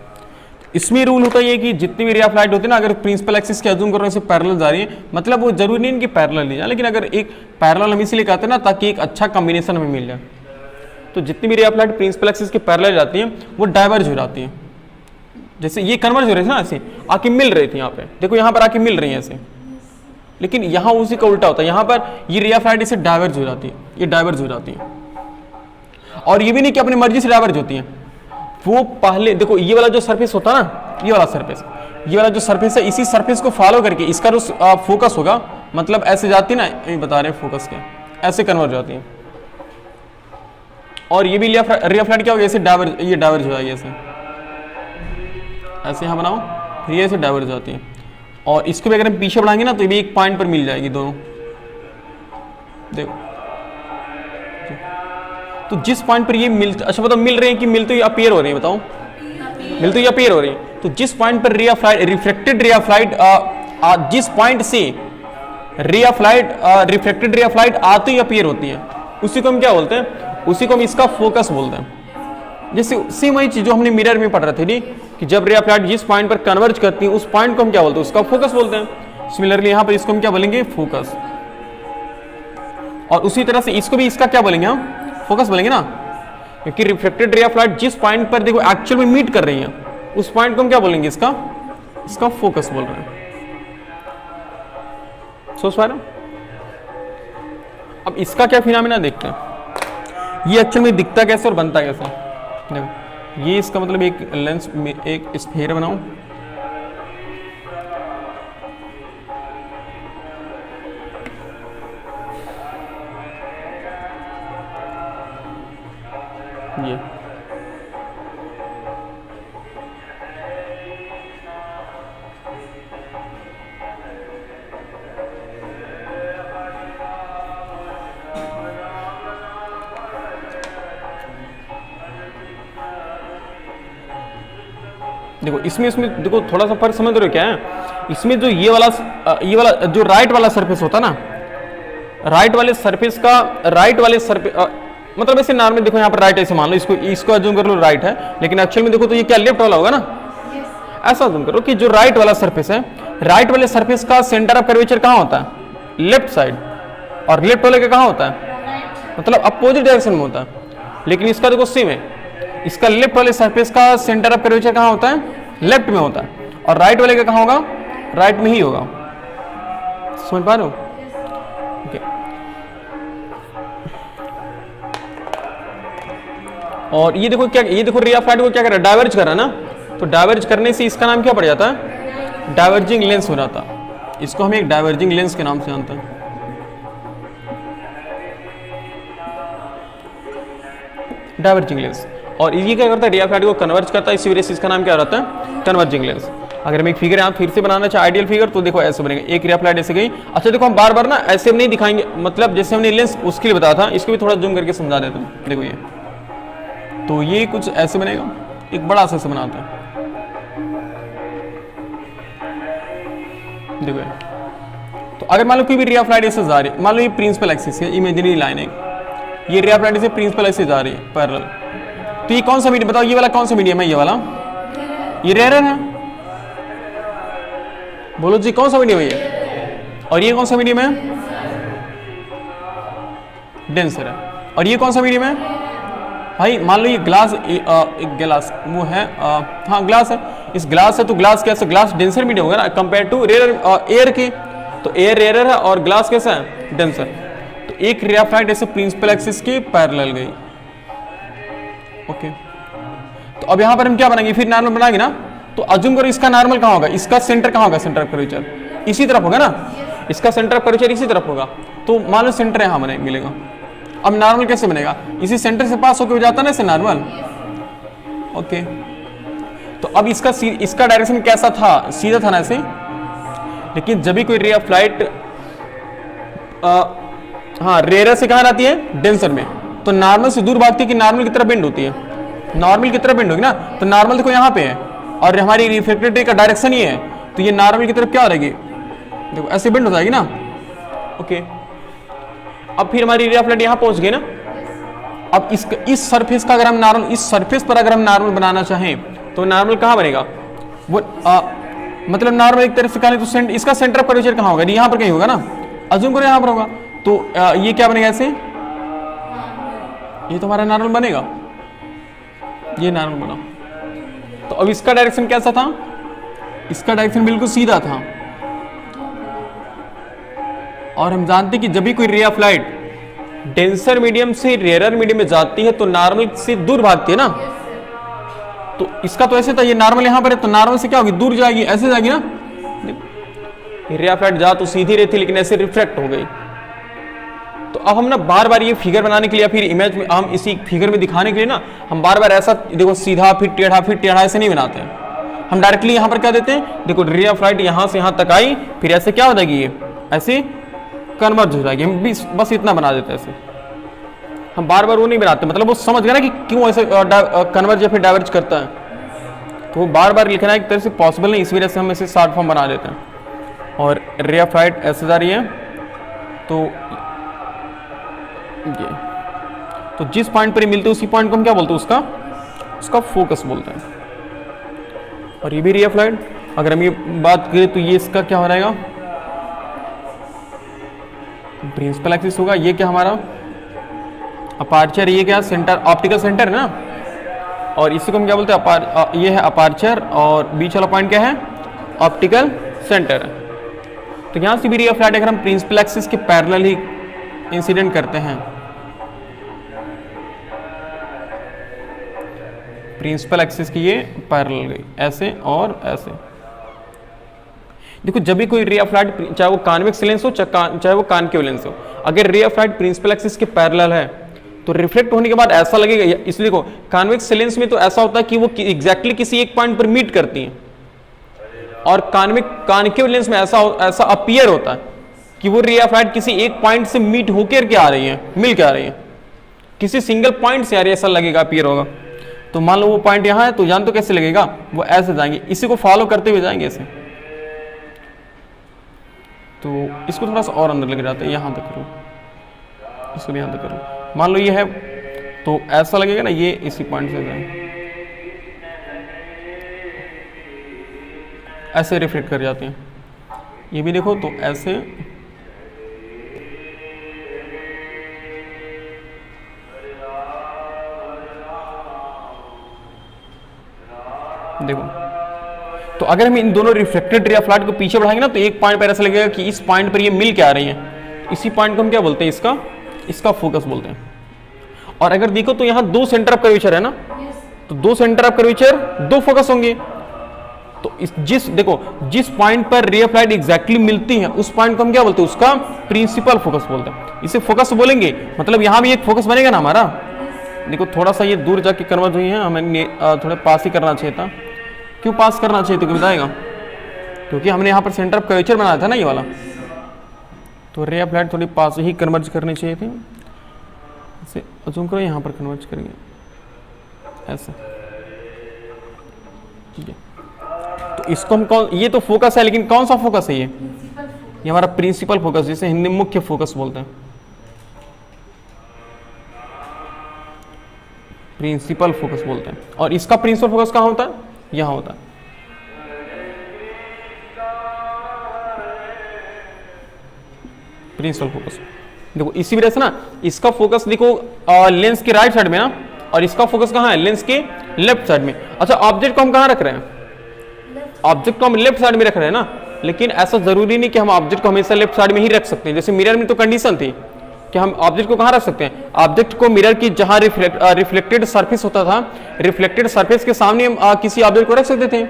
इसमें रूल होता है कि जितनी भी रे ऑफ लाइट होती है ना, अगर प्रिंसिपल एक्सिस के अज्यूम कर रहे हैं पैरेलल जा रही है, मतलब वो जरूरी नहीं कि पैरेलल नहीं जाए, लेकिन अगर एक पैरेलल हम इसलिए कहते हैं ना ताकि एक अच्छा कॉम्बिनेशन हमें मिल जाए। तो जितनी भी ray of light principal axis के पैरेलल जाती हैं वो डाइवर्ज हो जाती हैं। जैसे ये कन्वर्ज हो रही है ना, ऐसे आके मिल रही थी यहाँ पे, देखो यहाँ पर आके मिल रही है ऐसे, लेकिन यहाँ उसी का उल्टा होता है, यहाँ पर ये रे ऑफ लाइट इसे डाइवर्ज हो जाती है, ये डाइवर्ज हो जाती है। और ये भी नहीं कि अपनी मर्जी से डाइवर्ज होती है, वो पहले देखो ये वाला जो सरफेस होता है ना, ये वाला सरफेस, ये वाला जो सरफेस है, इसी सरफेस को फॉलो करके इसका जो फोकस होगा, मतलब ऐसे जाती है ना, ये बता रहे हैं फोकस के, ऐसे कन्वर्ज हो जाती है। और ये भी रे ऑफ लाइट क्या होगा, ऐसे डाइवर्ज, ये डाइवर्ज हो जाएगी ऐसे, ऐसे यहाँ बनाओ, फिर ये ऐसे डाइवर्ज हो जाती है। और इसको भी अगर हम पीछे बढ़ाएंगे ना, तो ये भी एक पॉइंट पर मिल जाएगी दोनों, देखो। तो जिस पॉइंट पर ये अच्छा बताओ मिल रहे हैं कि मिलते हुए अपीयर हो रही है, बताओ मिलते हुए अपीयर हो रही है। तो जिस पॉइंट पर ray of light, reflected ray of light, जिस पॉइंट से रे of light, reflected ray of light आते ही अपीयर होती है, उसी को हम क्या बोलते हैं, उसी को हम इसका फोकस बोलते हैं। जैसे सेम वही चीज जो हमने मिरर में पढ़ रहे थे नहीं, कि जब रे ऑफ लाइट जिस पॉइंट पर कन्वर्ज करती है उस पॉइंट को हम क्या बोलते हैं, उसका फोकस बोलते हैं। सिमिलरली यहाँ पर इसको हम क्या बोलेंगे, फोकस। और उसी तरह से इसको भी इसका क्या बोलेंगे हम, फोकस बोलेंगे ना, क्योंकि रिफ्लेक्टेड रे ऑफ लाइट जिस पॉइंट पर देखो एक्चुअल में मीट कर रही है, उस पॉइंट को हम क्या बोलेंगे, इसका फोकस बोल रहे हैं। सोच पा रहे हो? अब इसका क्या फिनोमेना देखते हैं, ये एक्चुअल में दिखता कैसे और बनता कैसे। देखो ये इसका मतलब एक लेंस में एक स्फीयर बनाऊं, ये देखो इसमें देखो थोड़ा सा फर्क समझ रहे हो क्या है। इसमें जो ये वाला जो राइट वाला सरफेस होता ना, राइट वाले सरफेस मतलब ऐसे नॉर्मल देखो यहाँ पर राइट ऐसे मान लो, इसको अज्यूम कर लो राइट है, लेकिन एक्चुअल में देखो तो ये क्या लेफ्ट वाला होगा ना। ऐसा अज्यूम करो कि जो राइट वाला सरफेस है, राइट वाले सरफेस का सेंटर ऑफ कर्वेचर कहाँ होता है, लेफ्ट साइड, और लेफ्ट वाले का कहाँ होता है, मतलब अपोजिट डायरेक्शन में होता है। लेकिन इसका देखो सेम है, इसका लेफ्ट वाले सरफेस का सेंटर ऑफ कर्वेचर कहाँ होता है, लेफ्ट में होता है, और राइट वाले का कहाँ होगा, राइट में ही होगा। समझ पा रहे हो? ओके। और ये देखो क्या, ये देखो रे ऑफ लाइट को क्या कर रहा है, डाइवर्ज कर रहा है ना। तो डाइवर्ज करने से इसका नाम क्या पड़ जाता है, डाइवर्जिंग लेंस हो जाता है। इसको हम एक डाइवर्जिंग लेंस के नाम से जानते हैं। डाइवर्जिंग लेंस, और ये क्या करता है, रे ऑफ लाइट को कन्वर्ज करता है, इसी वजह से इसका नाम क्या रहता है, कन्वर्जिंग लेंस। अगर हम एक फिगर यहाँ फिर से बनाना चाहे आइडियल फिगर, तो देखो ऐसे बनेगा, एक रे ऑफ लाइट ऐसे गई। अच्छा देखो हम बार बार ना ऐसे नहीं दिखाएंगे, मतलब जैसे हमने लेंस उसके लिए बताया था, इसको भी थोड़ा जूम करके समझा देता हूँ। देखो ये, तो ये कुछ ऐसे बनेगा, एक बड़ा सा बनाता है, देखो ये। तो अगर मान लो कोई भी रे ऑफ लाइट ऐसे जा रही है, मान लो ये प्रिंसिपल एक्सिस है, इमेजिनरी लाइन है, ये रे ऑफ लाइट से प्रिंसिपल एक्सिस जा रही है पैरेलल, तो ये कौन सा मीडियम, बताओ ये वाला कौन सा मीडियम है, ये वाला, ये रेयर है, बोलो जी कौन सा मीडियम है ये, और ये कौन सा मीडियम है, डेंसर है, और ये कौन सा मीडियम है भाई, मान लो ये ग्लास, एक गिलास वो है, हाँ ग्लास है, इस ग्लास है, तो ग्लास कैसे, ग्लास डेंसर मीडियम होगा ना कंपेयर टू रेयर एयर की, तो एयर रेयर है और ग्लास कैसा है, डेंसर। तो एक रे ऑफ लाइट ऐसे प्रिंसिपल एक्सिस के पैरेलल गई, ओके। तो अब यहां पर हम क्या बनाएंगे, फिर नॉर्मल बनाएंगे ना, तो अज्यूम करो इसका नॉर्मल कहां होगा, इसका सेंटर कहां होगा, सेंटर ऑफ कर्वेचर इसी तरफ होगा ना, इसका सेंटर ऑफ कर्वेचर इसी तरफ होगा, तो मान लो सेंटर यहां बने मिलेगा। अब नॉर्मल कैसे बनेगा, इसी सेंटर से पास होकर हो जाता है ना ऐसे नॉर्मल, ओके। तो अब इसका डायरेक्शन कैसा था, सीधा था ना ऐसे, लेकिन जब भी कोई रे ऑफ लाइट हाँ रेयर से कहां आती है, डेंसर में, तो नॉर्मल से दूर भागती है कि नॉर्मल की तरफ बेंड होती है, नॉर्मल की तरफ बेंड होगी ना, तो नॉर्मल देखो यहाँ पे है और हमारी रिफ्रैक्टिव रे का डायरेक्शन ये है, तो ये नॉर्मल की तरफ क्या रहेगी, देखो ऐसे बेंड हो जाएगी ना, ओके। अब फिर हमारी रे ऑफ लाइट यहाँ पहुंच गई ना, अब इस सरफेस का अगर हम नॉर्मल, इस सरफेस पर अगर हम नॉर्मल बनाना चाहें तो नॉर्मल कहाँ बनेगा, वो मतलब नॉर्मल एक तरफ से कहें तो इसका सेंटर ऑफ कर्वेचर कहाँ होगा, यहाँ पर कहीं होगा ना, अज्यूम करो यहाँ पर होगा, तो ये क्या बनेगा ऐसे, ये तो हमारा नॉर्मल बनेगा, ये नॉर्मल बना। तो अब इसका डायरेक्शन कैसा था, इसका डायरेक्शन बिल्कुल सीधा था, और हम जानते हैं कि जब भी कोई रे ऑफ लाइट डेंसर मीडियम से रेयर मीडियम में जाती है तो नॉर्मल से दूर भागती है ना, तो इसका तो ऐसे था, ये नॉर्मल यहां पर है, तो नॉर्मल से क्या होगी, दूर जाएगी, ऐसे जाएगी ना, रे ऑफ लाइट जा तो सीधी रहती लेकिन ऐसे रिफ्लेक्ट हो गई। तो अब हम ना बार बार ये फिगर बनाने के लिए, फिर इमेज में हम इसी फिगर में दिखाने के लिए ना, हम बार बार ऐसा देखो सीधा फिर टेढ़ा ऐसे नहीं बनाते हैं, हम डायरेक्टली यहाँ पर क्या देते हैं, देखो रे ऑफ लाइट यहाँ से यहाँ तक आई, फिर ऐसे क्या हो जाएगी, ये ऐसे कन्वर्ज हो जाएगी, हम भी बस इतना बना देते हैं ऐसे, हम बार बार वो नहीं बनाते, मतलब वो समझ गए ना कि क्यों ऐसे कन्वर्ज या फिर डाइवर्ज करता है, तो वो बार बार लिखना एक तरह से पॉसिबल नहीं, इस वजह से हम ऐसे शॉर्ट फॉर्म बना देते हैं। और रे ऑफ लाइट ऐसे जा रही है, तो जिस पॉइंट पर ये मिलते हैं उसी पॉइंट को हम क्या बोलते हैं, उसका फोकस बोलते हैं। और ये भी रे ऑफ लाइट, अगर हम ये बात करें तो ये इसका क्या हो जाएगा, प्रिंसिपल एक्सिस होगा, ये क्या हमारा अपार्चर, ये क्या सेंटर, ऑप्टिकल सेंटर है ना, और इसी को हम क्या बोलते हैं, ये है अपार्चर, और बीच वाला पॉइंट क्या है, ऑप्टिकल सेंटर है। तो यहां से भी रे ऑफ लाइट अगर हम प्रिंसिपल एक्सिस के पैरेलल ही इंसिडेंट करते हैं, प्रिंसिपल एक्सिस की ये पैरेलल गई ऐसे और ऐसे। देखो जब भी कोई रे ऑफ लाइट, चाहे वो कॉन्वेक्स लेंस हो चाहे वो कॉनकेव लेंस हो, अगर ray of light principal axis के पैरेलल है तो रिफ्लेक्ट होने के बाद ऐसा लगेगा, इसलिए देखो कॉन्वेक्स लेंस में तो ऐसा होता है कि वो एग्जैक्टली किसी एक पॉइंट पर मीट करती हैं, और कॉनकेव लेंस में ऐसा अपीयर होता है कि वो रे ऑफ लाइट किसी एक पॉइंट से मीट होकर के आ रही है, मिल के आ रही है, किसी सिंगल पॉइंट से आ रही है, ऐसा लगेगा, अपीयर होगा। तो मान लो वो पॉइंट यहाँ है, तो जान तो कैसे लगेगा, वो ऐसे जाएंगे, इसी को फॉलो करते हुए जाएंगे ऐसे। तो इसको थोड़ा सा और अंदर लेके जाते हैं, यहाँ तक करो, इसको भी यहाँ तक करो, मान लो ये है, तो ऐसा लगेगा ना, ये इसी पॉइंट से जाए, ऐसे रिफ्लेक्ट कर जाते हैं। ये भी देखो तो ऐसे, देखो तो अगर हम इन दोनों रिफ्लेक्टेड रे ऑफ लाइट को पीछे बढ़ाएंगे ना, तो एक पॉइंट पर ऐसा लगेगा कि इस पॉइंट पर ये मिल के आ रही है, इसी पॉइंट को हम क्या बोलते हैं, इसका फोकस बोलते हैं। और अगर देखो तो यहाँ दो सेंटर ऑफ कर्वेचर है ना, तो दो सेंटर ऑफ कर्वेचर, दो फोकस होंगे, तो जिस पॉइंट पर रे ऑफ लाइट एग्जैक्टली मिलती है उस पॉइंट को हम क्या बोलते हैं, उसका प्रिंसिपल फोकस बोलते हैं। इसे फोकस बोलेंगे, मतलब यहां भी एक फोकस बनेगा ना हमारा, देखो थोड़ा सा ये दूर जाके कन्वर्ज हुई है, हमें थोड़ा पास ही करना चाहिए था। क्यों पास करना चाहिए तो बताएगा? क्योंकि हमने यहाँ पर सेंटर ऑफ कर्वेचर बनाया था ना ये वाला, तो रे ऑफ लाइट थोड़ी पास ही कन्वर्ज करनी चाहिए थी। इसे अजूम करो, यहाँ पर कन्वर्ज करेंगे ऐसे, ठीक है। तो इसको हम कौन, ये तो फोकस है, लेकिन कौन सा फोकस है? ये हमारा प्रिंसिपल फोकस, जिसे हिंदी में मुख्य फोकस बोलते हैं। प्रिंसिपल फोकस बोलते हैं। और इसका प्रिंसिपल फोकस कहाँ होता है? यहां होता है। प्रिंसिपल फोकस देखो, इसी वजह से ना इसका फोकस देखो लेंस के राइट साइड में ना, और इसका फोकस कहाँ है? लेंस के लेफ्ट साइड में। अच्छा, ऑब्जेक्ट को हम कहाँ रख रहे हैं? ऑब्जेक्ट को हम लेफ्ट साइड में रख रहे हैं ना, लेकिन ऐसा जरूरी नहीं कि हम ऑब्जेक्ट को हमेशा लेफ्ट साइड में ही रख सकते हैं। जैसे मिरर में तो कंडीशन थी कि हम ऑब्जेक्ट को कहाँ रख सकते हैं? ऑब्जेक्ट को मिरर की जहां रिफ्लेक्टेड सरफेस होता था, रिफ्लेक्टेड सरफेस के सामने हम किसी ऑब्जेक्ट को रख सकते थे।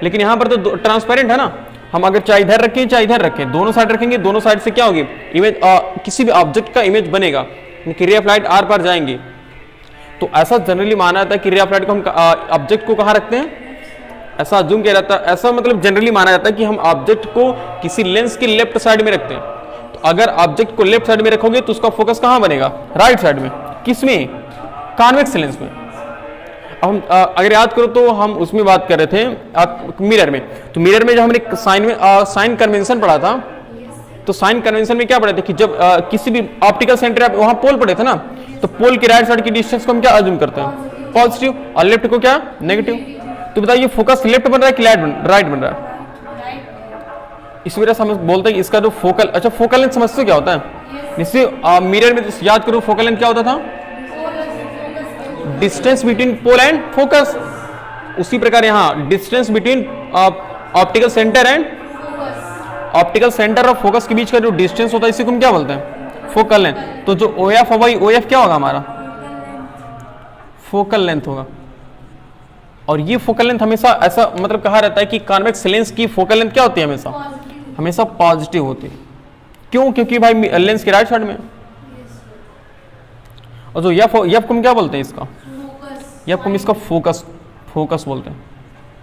लेकिन यहाँ पर तो ट्रांसपेरेंट है ना, हम अगर चाहे इधर रखें चाहे इधर रखें, दोनों साइड रखेंगे, दोनों साइड से क्या होगी? इमेज, किसी भी ऑब्जेक्ट का इमेज बनेगा, रे ऑफ लाइट आर पार जाएंगी। तो ऐसा जनरली माना जाता है कि रे ऑफ लाइट को हम ऑब्जेक्ट को कहाँ रखते हैं? ऐसा अज्यूम किया जाता है, ऐसा मतलब जनरली माना जाता है कि हम ऑब्जेक्ट को किसी लेंस के लेफ्ट साइड में रखते हैं। तो अगर ऑब्जेक्ट को लेफ्ट साइड में रखोगे तो उसका फोकस कहाँ बनेगा? राइट साइड में। किसमें? कॉन्वेक्स लेंस में। अब हम अगर याद करो तो हम उसमें बात कर रहे थे मिरर में, तो मिरर में जब हमने साइन कन्वेंशन पढ़ा था, तो साइन कन्वेंशन में क्या पढ़े थे कि जब किसी भी ऑप्टिकल सेंटर वहां पोल पड़े थे ना, तो पोल के राइट साइड की डिस्टेंस को हम क्या अज्यूम करते हैं? पॉजिटिव, और लेफ्ट को क्या? नेगेटिव। तो बताइए फोकस लेफ्ट बन रहा है कि राइट बन रहा है? इस वजह से हम बोलते हैं कि इसका जो फोकल, अच्छा फोकल लेंथ समझते हो क्या होता है? जैसे मिरर में याद करो फोकल लेंथ क्या होता था? Distance between pole and focus. उसी प्रकार यहाँ distance between optical centre and optical centre और फोकस के बीच का जो डिस्टेंस होता है, इसी को हम क्या बोलते हैं? Focal length. तो जो OF होगा, OF क्या होगा हमारा? फोकल लेंथ होगा। और ये फोकल लेंथ हमेशा ऐसा मतलब कहा रहता है कि कॉन्वेक्स लेंस की फोकल लेंथ क्या होती है? हमेशा पॉजिटिव होती है। क्यों? क्योंकि भाई लेंस के राइट साइड में। और जो यफ को हम क्या बोलते हैं? इसका यफ को हम इसका फोकस बोलते हैं।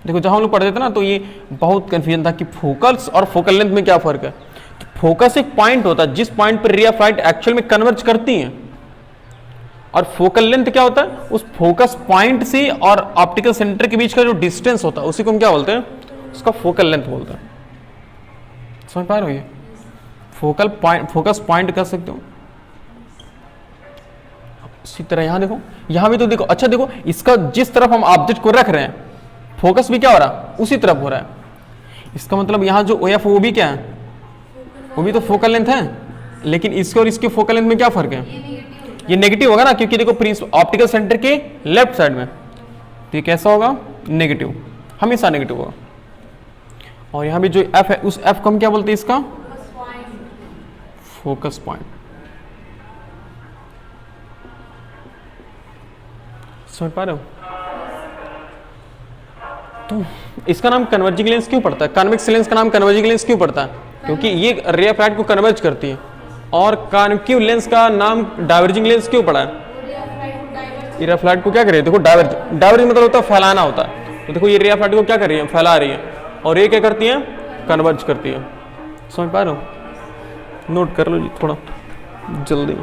देखो जहां हम लोग पढ़ते थे ना, तो ये बहुत कंफ्यूजन था कि फोकस और फोकल लेंथ में क्या फर्क है। तो फोकस एक पॉइंट होता है जिस पॉइंट पर रे ऑफ लाइट एक्चुअल में कन्वर्ज करती हैं, और फोकल लेंथ क्या होता है? उस फोकस पॉइंट से और ऑप्टिकल सेंटर के बीच का जो डिस्टेंस होता है, उसी को हम क्या बोलते हैं? उसका फोकल लेंथ बोलते हैं। समझ पा रहे हो? ये फोकल पॉइंट, फोकस पॉइंट कर सकते हो। इसी तरह यहां देखो, यहां भी तो देखो, अच्छा देखो, इसका जिस तरफ हम ऑब्जेक्ट को रख रहे हैं, फोकस भी क्या हो रहा है? उसी तरफ हो रहा है। इसका मतलब यहां जो OF वो भी क्या है? वो भी तो फोकल लेंथ है। लेकिन इसके और इसके फोकल लेंथ में क्या फर्क है? ये नेगेटिव होगा ना, क्योंकि देखो ऑप्टिकल सेंटर के लेफ्ट साइड में, तो ये कैसा होगा? नेगेटिव, हमेशा नेगेटिव होगा। और यहां भी जो F है, उस F को हम क्या बोलते हैं? इसका फोकस पॉइंट। समझ पा रहे हो? तो इसका नाम कन्वर्जिंग लेंस क्यों पड़ता है? कॉन्वेक्स लेंस का नाम कन्वर्जिंग लेंस क्यों पड़ता है? क्योंकि ये रे ऑफ लाइट को कन्वर्ज करती है। और कॉन्केव लेंस का नाम डाइवर्जिंग लेंस क्यों पड़ा है? रे ऑफ लाइट को क्या कर रही है? देखो डाइवर्ज मतलब होता है फैलाना होता है। तो देखो ये रे ऑफ लाइट को क्या कर रही है? फैला रही है। और ये क्या करती है? कन्वर्ज करती है। समझ पा रहे हो? नोट कर लो जी थोड़ा जल्दी।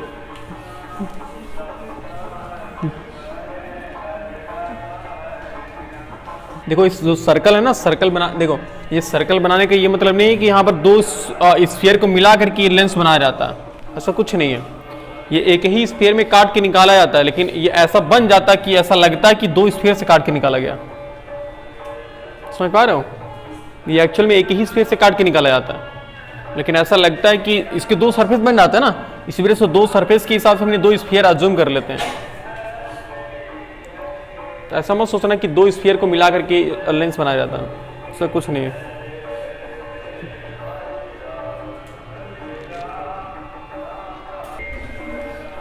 देखो इस जो सर्कल है ना, सर्कल बना, देखो ये सर्कल बनाने का ये मतलब नहीं है कि यहाँ पर दो स्फीयर को मिला करके लेंस बनाया जाता है, ऐसा कुछ नहीं है। ये एक ही स्फीयर में काट के निकाला जाता है, लेकिन ये ऐसा बन जाता है कि ऐसा लगता है कि दो स्फीयर से काट के निकाला गया। समझ पा रहे हो? ये एक्चुअल में एक ही स्फीयर से काट के निकाला जाता है, लेकिन ऐसा लगता है कि इसके दो सरफेस बन जाते हैं ना, इसी वजह से दो सरफेस के हिसाब से हमने दो स्फीयर अज्यूम कर लेते हैं। तो ऐसा मत सोचना कि दो स्फीयर को मिला करके लेंस बनाया जाता है, ऐसा कुछ नहीं है।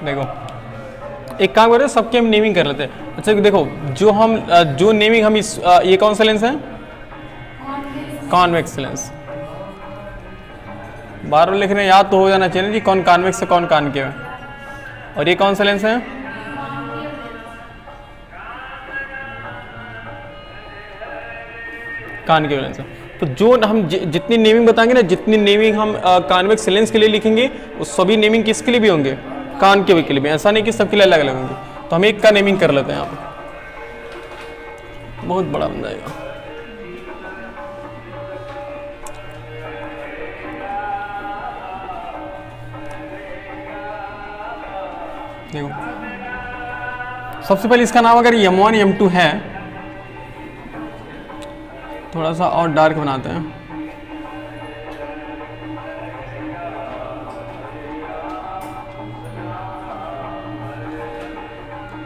देखो एक काम करते हैं, सबके हम नेमिंग कर लेते हैं। अच्छा देखो जो नेमिंग हम इस ये कौन सा लेंस है? Convex lens. बार बार लिखने याद तो हो जाना चाहिए ना जी, कौन कॉन्वेक्स है कौन कॉनकेव है। और ये कौन सा लेंस है? कॉनकेव लेंस है। तो जो हम जितनी नेमिंग बताएंगे ना, जितनी नेमिंग हम कॉन्वेक्स लेंस के लिए लिखेंगे, वो सभी नेमिंग किसके लिए भी होंगे, कॉनकेव के लिए भी। ऐसा नहीं कि सबके लिए अलग अलग होंगे। तो हम एक का नेमिंग कर लेते हैं यहाँ पे, बहुत बड़ा बन जाएगा। देखो सबसे पहले इसका नाम अगर M1 M2 है, थोड़ा सा और डार्क बनाते हैं।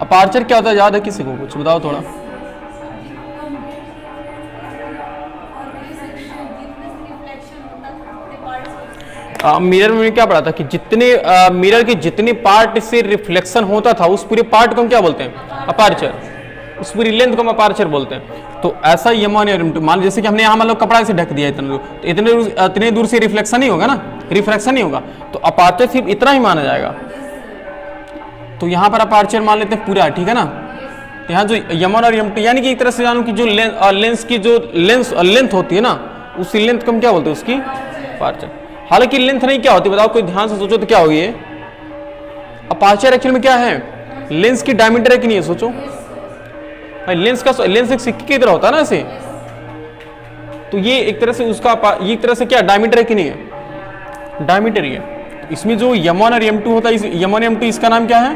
अपार्चर क्या होता है, याद है किसी को, कुछ बताओ थोड़ा। मिरर में क्या पढ़ा था कि जितने मिरर के जितने पार्ट से रिफ्लेक्शन होता था उस पूरे पार्ट को हम क्या बोलते हैं, अपार्चर। उस पूरी लेंथ को हम अपार्चर बोलते हैं। तो ऐसा M1 और M2, मान जैसे कि हमने यहाँ मतलब कपड़ा से ढक दिया इतने दूर, तो इतने दूर से रिफ्लेक्शन नहीं होगा ना, रिफ्रैक्शन नहीं होगा, तो अपार्चर सिर्फ इतना ही माना जाएगा। तो यहाँ पर अपार्चर मान लेते हैं पूरा, ठीक है ना। तो यहाँ जो M1 और M2 यानी कि एक तरह से जानू कि जो लेंस की जो लेंथ होती है ना, उसी लेंथ को हम क्या बोलते हैं, उसकी अपार्चर। हालांकि लेंथ नहीं क्या होती बताओ, कोई ध्यान से सोचो तो क्या होगी ये, अपार्चर एक्चुअल में क्या है, लेंस की डायमीटर है कि नहीं है, सोचो भाई। लेंस एक सिक्के की तरह होता है ना ऐसे, तो ये एक तरह से उसका ये एक तरह से क्या डायमीटर है कि नहीं है, डायमीटर ही है। इसमें जो M1 और M2 होता है, M1 M2 इसका नाम क्या है,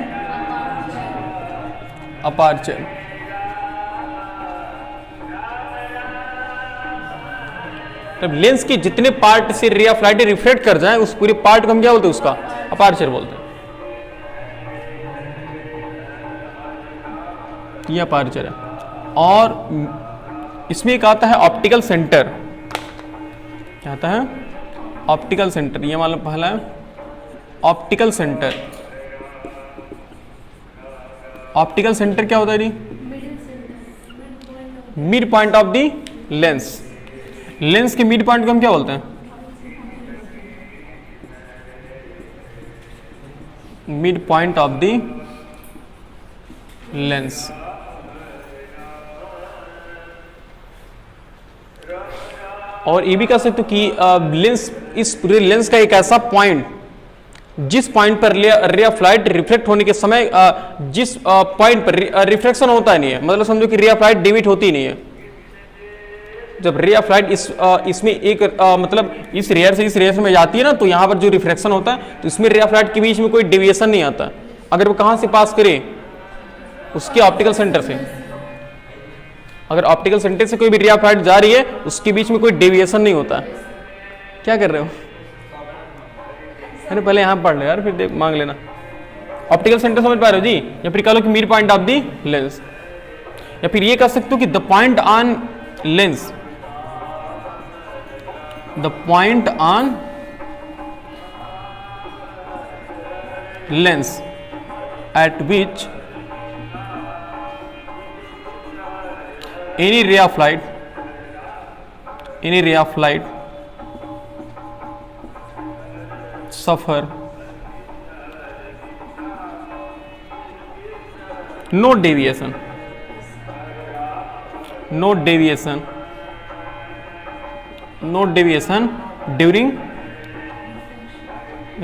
अपार्चर। तब लेंस के जितने पार्ट से रे ऑफ लाइट रिफ्लेक्ट कर जाए उस पूरे पार्ट को हम क्या बोलते हैं, उसका अपार्चर बोलते हैं। ये अपार्चर है। और इसमें एक आता है ऑप्टिकल सेंटर। क्या आता है, ऑप्टिकल सेंटर। ये मतलब पहला है ऑप्टिकल सेंटर। ऑप्टिकल सेंटर क्या होता है जी, mid point of the lens. Lens के मिड पॉइंट को हम क्या बोलते हैं, mid point of the lens. और ये भी कह सकते हो कि लेंस, इस पूरे लेंस का एक ऐसा पॉइंट जिस पॉइंट पर रे ऑफ लाइट रिफ्लेक्ट होने के समय जिस पॉइंट पर रिफ्लेक्शन होता ही नहीं है, मतलब समझो कि रे ऑफ लाइट डिविट होती ही नहीं है। जब रे ऑफ लाइट इसमें एक मतलब इस रेयर से इस रेयर में जाती है ना, तो यहाँ पर जो रिफ्लेक्शन होता है तो इसमें रे ऑफ लाइट के बीच में कोई डेविएशन नहीं आता। अगर वो कहाँ से पास करे, उसके ऑप्टिकल सेंटर से। अगर ऑप्टिकल सेंटर से कोई भी रे ऑफ लाइट जा रही है उसके बीच में कोई डेविएशन नहीं होता। क्या कर रहे हो, अरे पहले यहाँ पढ़ लो यार, फिर मांग लेना। ऑप्टिकल सेंटर समझ पा रहे हो जी, या फिर कह लो कि mid point of the lens, या फिर ये कह सकते हो कि the point on lens, the point on lens eight which any ray of light suffer no deviation during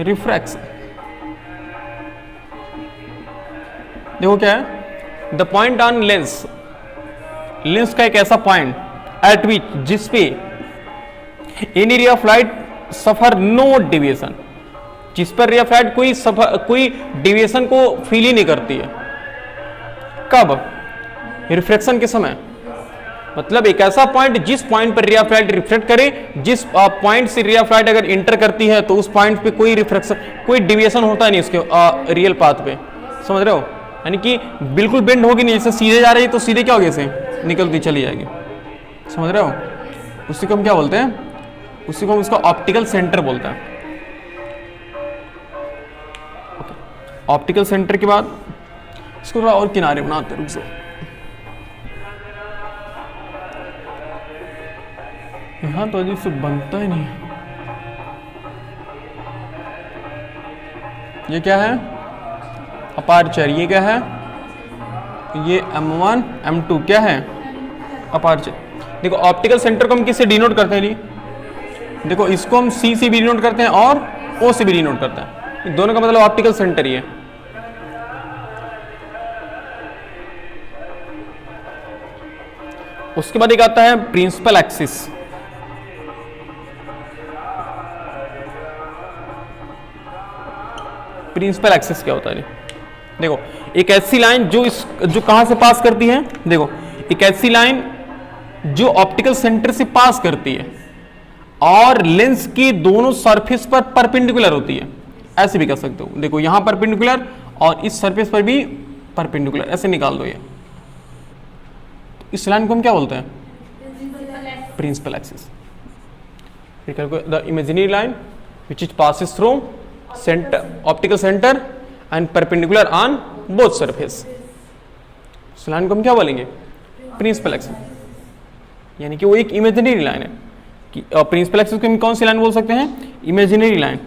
refraction। देखो क्या है, the point on lens, lens का एक ऐसा पॉइंट एट विच, जिस पे any ray of light suffer no deviation, जिस पर रे ऑफ लाइट कोई डेविएशन को फील ही नहीं करती है। कब, रिफ्लेक्शन के समय। मतलब एक ऐसा पॉइंट जिस पॉइंट पर रे ऑफ लाइट रिफ्लेक्ट करे, जिस पॉइंट से रे ऑफ लाइट अगर इंटर करती है तो उस पॉइंट पे कोई रिफ्लेक्शन, कोई डेविएशन होता नहीं उसके रियल पाथ पे। समझ रहे हो, यानी कि बिल्कुल बेंड होगी नहीं, जैसे सीधे जा रही है तो सीधे क्या होगी, ऐसे निकलती चली जाएगी। समझ रहे हो, उसी को हम क्या बोलते हैं, उसी को हम उसका ऑप्टिकल सेंटर बोलते हैं। ऑप्टिकल सेंटर के बाद इसको थोड़ा और किनारे बनाते हैं, रुक जाओ। यहां तो अजीब से बनता ही नहीं है। ये क्या है, अपार्चर। ये क्या है, ये M1 M2 क्या है, अपार्चर। देखो ऑप्टिकल सेंटर को हम किससे डिनोट करते हैं जी? देखो इसको हम सी से भी डिनोट करते हैं और ओ से भी डिनोट करते हैं, दोनों का मतलब ऑप्टिकल सेंटर ही है। उसके बाद एक आता है प्रिंसिपल एक्सिस। प्रिंसिपल एक्सिस क्या होता है? देखो एक ऐसी लाइन जो कहां से पास करती है, देखो एक ऐसी लाइन जो ऑप्टिकल सेंटर से पास करती है और लेंस की दोनों सरफेस पर परपेंडिकुलर होती है, ऐसे भी कर सकते हो। देखो यहां परपेंडिकुलर और इस सरफेस पर भी परपेंडिकुलर, ऐसे निकाल दो ये। इस लाइन को हम क्या बोलते हैं? Principal axis. The imaginary line which is passes through centre optical centre and perpendicular on both surface, इस लाइन को हम क्या बोलेंगे? Principal axis. यानी कि वो एक इमेजिनरी लाइन है कि प्रिंसिपल एक्सिस को हम कौन सी लाइन बोल सकते हैं? Imaginary line.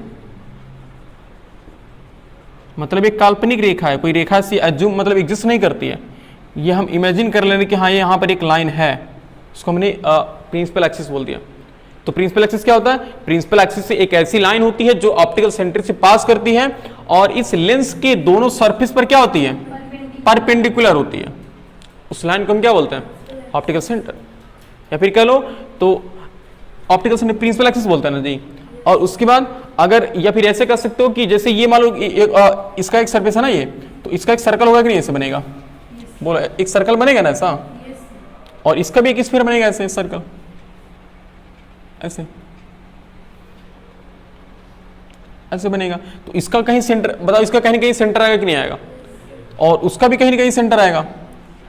मतलब एक काल्पनिक रेखा है, कोई रेखा सी एज्यूम मतलब एग्जिस्ट नहीं करती है, ये हम इमेजिन कर लेंगे कि हाँ ये यहाँ पर एक लाइन है, उसको हमने प्रिंसिपल एक्सिस बोल दिया। तो प्रिंसिपल एक्सिस क्या होता है? प्रिंसिपल एक्सिस से एक ऐसी लाइन होती है जो ऑप्टिकल सेंटर से पास करती है और इस लेंस के दोनों सरफेस पर क्या होती है? परपेंडिकुलर होती है। उस लाइन को हम क्या बोलते हैं? ऑप्टिकल सेंटर, या फिर कह लो तो ऑप्टिकल सेंटर प्रिंसिपल एक्सिस बोलते हैं ना जी। और उसके बाद अगर या फिर ऐसे कर सकते हो कि जैसे ये मान लो इसका एक सरफेस है ना ये, तो इसका एक सर्कल होगा कि नहीं? ऐसे बनेगा, बोलो एक सर्कल बनेगा ना ऐसा, और इसका भी एक स्फीयर बनेगा ऐसे सर्कल, ऐसे ऐसे बनेगा। तो इसका कहीं सेंटर बताओ, इसका कहीं ना कहीं सेंटर आएगा कि नहीं आएगा? और उसका भी कहीं ना कहीं सेंटर आएगा।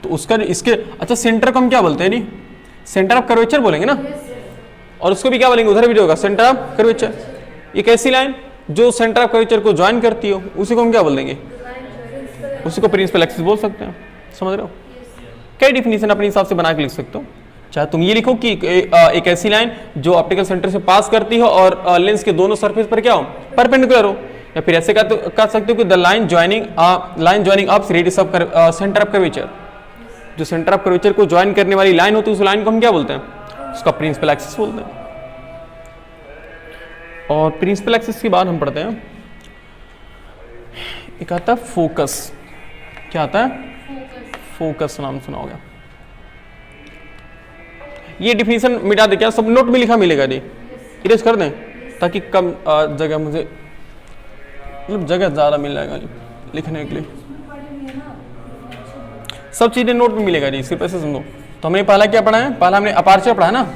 तो उसका इसके अच्छा सेंटर को हम क्या बोलते हैं? नहीं सेंटर ऑफ कर्वेचर बोलेंगे ना, और उसको भी क्या बोलेंगे? उधर भी जो होगा सेंटर ऑफ कर्वेचर। एक ऐसी लाइन जो सेंटर ऑफ कर्वेचर को ज्वाइन करती हो, उसी को हम क्या बोल देंगे? उसी को प्रिंसिपल एक्सिस बोल सकते हैं। समझ रहे हो? कई डिफिनेशन अपने हिसाब से बना के लिख सकते हो। चाहे तुम ये लिखो कि एक ऐसी लाइन जो ऑप्टिकल सेंटर से पास करती हो और लेंस के दोनों सरफेस पर क्या हो? परपेंडिकुलर हो। या फिर ऐसे कह सकते हो कि the line joining up radius of centre of curvature, जो सेंटर ऑफ कर्वेचर को ज्वाइन करने वाली लाइन होती है, उस लाइन को हम क्या बोलते हैं? उसका प्रिंसिपल एक्सिस बोलते हैं। और प्रिंसिपल एक्सिस के बाद हम पढ़ते हैं एक आता है फोकस। क्या आता है? फोकस नाम सुना होगा। ये डिफिनेशन मिटा दे क्या? सब नोट में लिखा मिलेगा जी, इरेज कर दें ताकि कम जगह मुझे मतलब जगह ज्यादा मिल जाएगा लिखने के लिए। सब चीजें नोट में मिलेगा जी, सिर्फ ऐसे समझो। तो हमने पहला क्या पढ़ा है? पहला हमने अपार्चर पढ़ा है ना,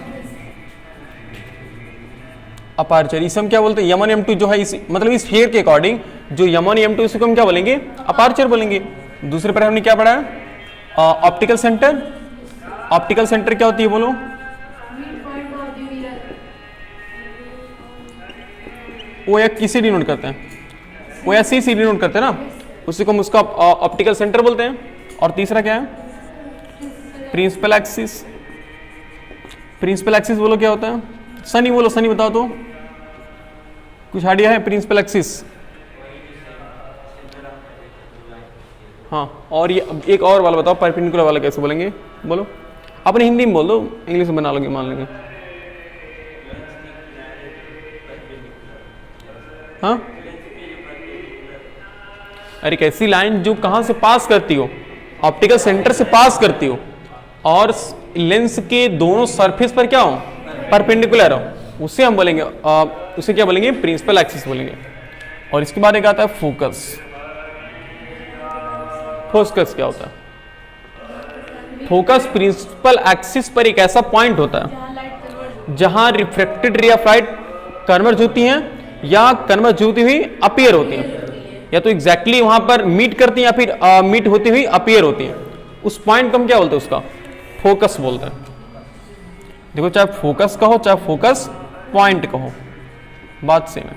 अपार्चर। इसे हम क्या बोलते हैं? M1 M2 जो है इस मतलब इस स्फीयर के अकॉर्डिंग जो M1 M2 इसको हम क्या बोलेंगे? अपार्चर बोलेंगे। दूसरे पर हमने क्या पढ़ा है? Optical centre. ऑप्टिकल सेंटर क्या होती है बोलो? वो या किसे डिनोट करते हैं? वो या सी डिनोट करते हैं ना, उसी को हम उसका ऑप्टिकल सेंटर बोलते हैं। और तीसरा क्या है? Principal axis. प्रिंसिपल एक्सिस बोलो क्या होता है? सनी बोलो, सनी बताओ तो कुछ आइडिया है? Principal axis. हाँ, और ये एक और वाला बताओ, परपेंडिकुलर वाला कैसे बोलेंगे? बोलो, अपने हिंदी में बोल दो, इंग्लिश में बना लोगे मान लेंगे। हाँ, अरे कैसी लाइन जो कहां से पास करती हो? ऑप्टिकल सेंटर से पास करती हो और लेंस के दोनों सरफेस पर क्या हो? परपेंडिकुलर हो, उसे हम बोलेंगे उसे क्या बोलेंगे? प्रिंसिपल एक्सिस बोलेंगे। और इसके बाद एक आता है फोकस। फोकस क्या होता है? फोकस प्रिंसिपल एक्सिस पर एक ऐसा पॉइंट होता है जहां रिफ्रैक्टेड रे ऑफ लाइट कन्वर्ज होती हैं या कन्वर्ज होती हुई अपीयर होती हैं, या तो एग्जैक्टली वहां पर मीट करती हैं या फिर मीट होती हुई अपीयर होती हैं। उस पॉइंट को हम क्या बोलते हैं? उसका फोकस बोलते हैं। देखो चाहे फोकस कहो चाहे फोकस पॉइंट कहो, बात सेम है।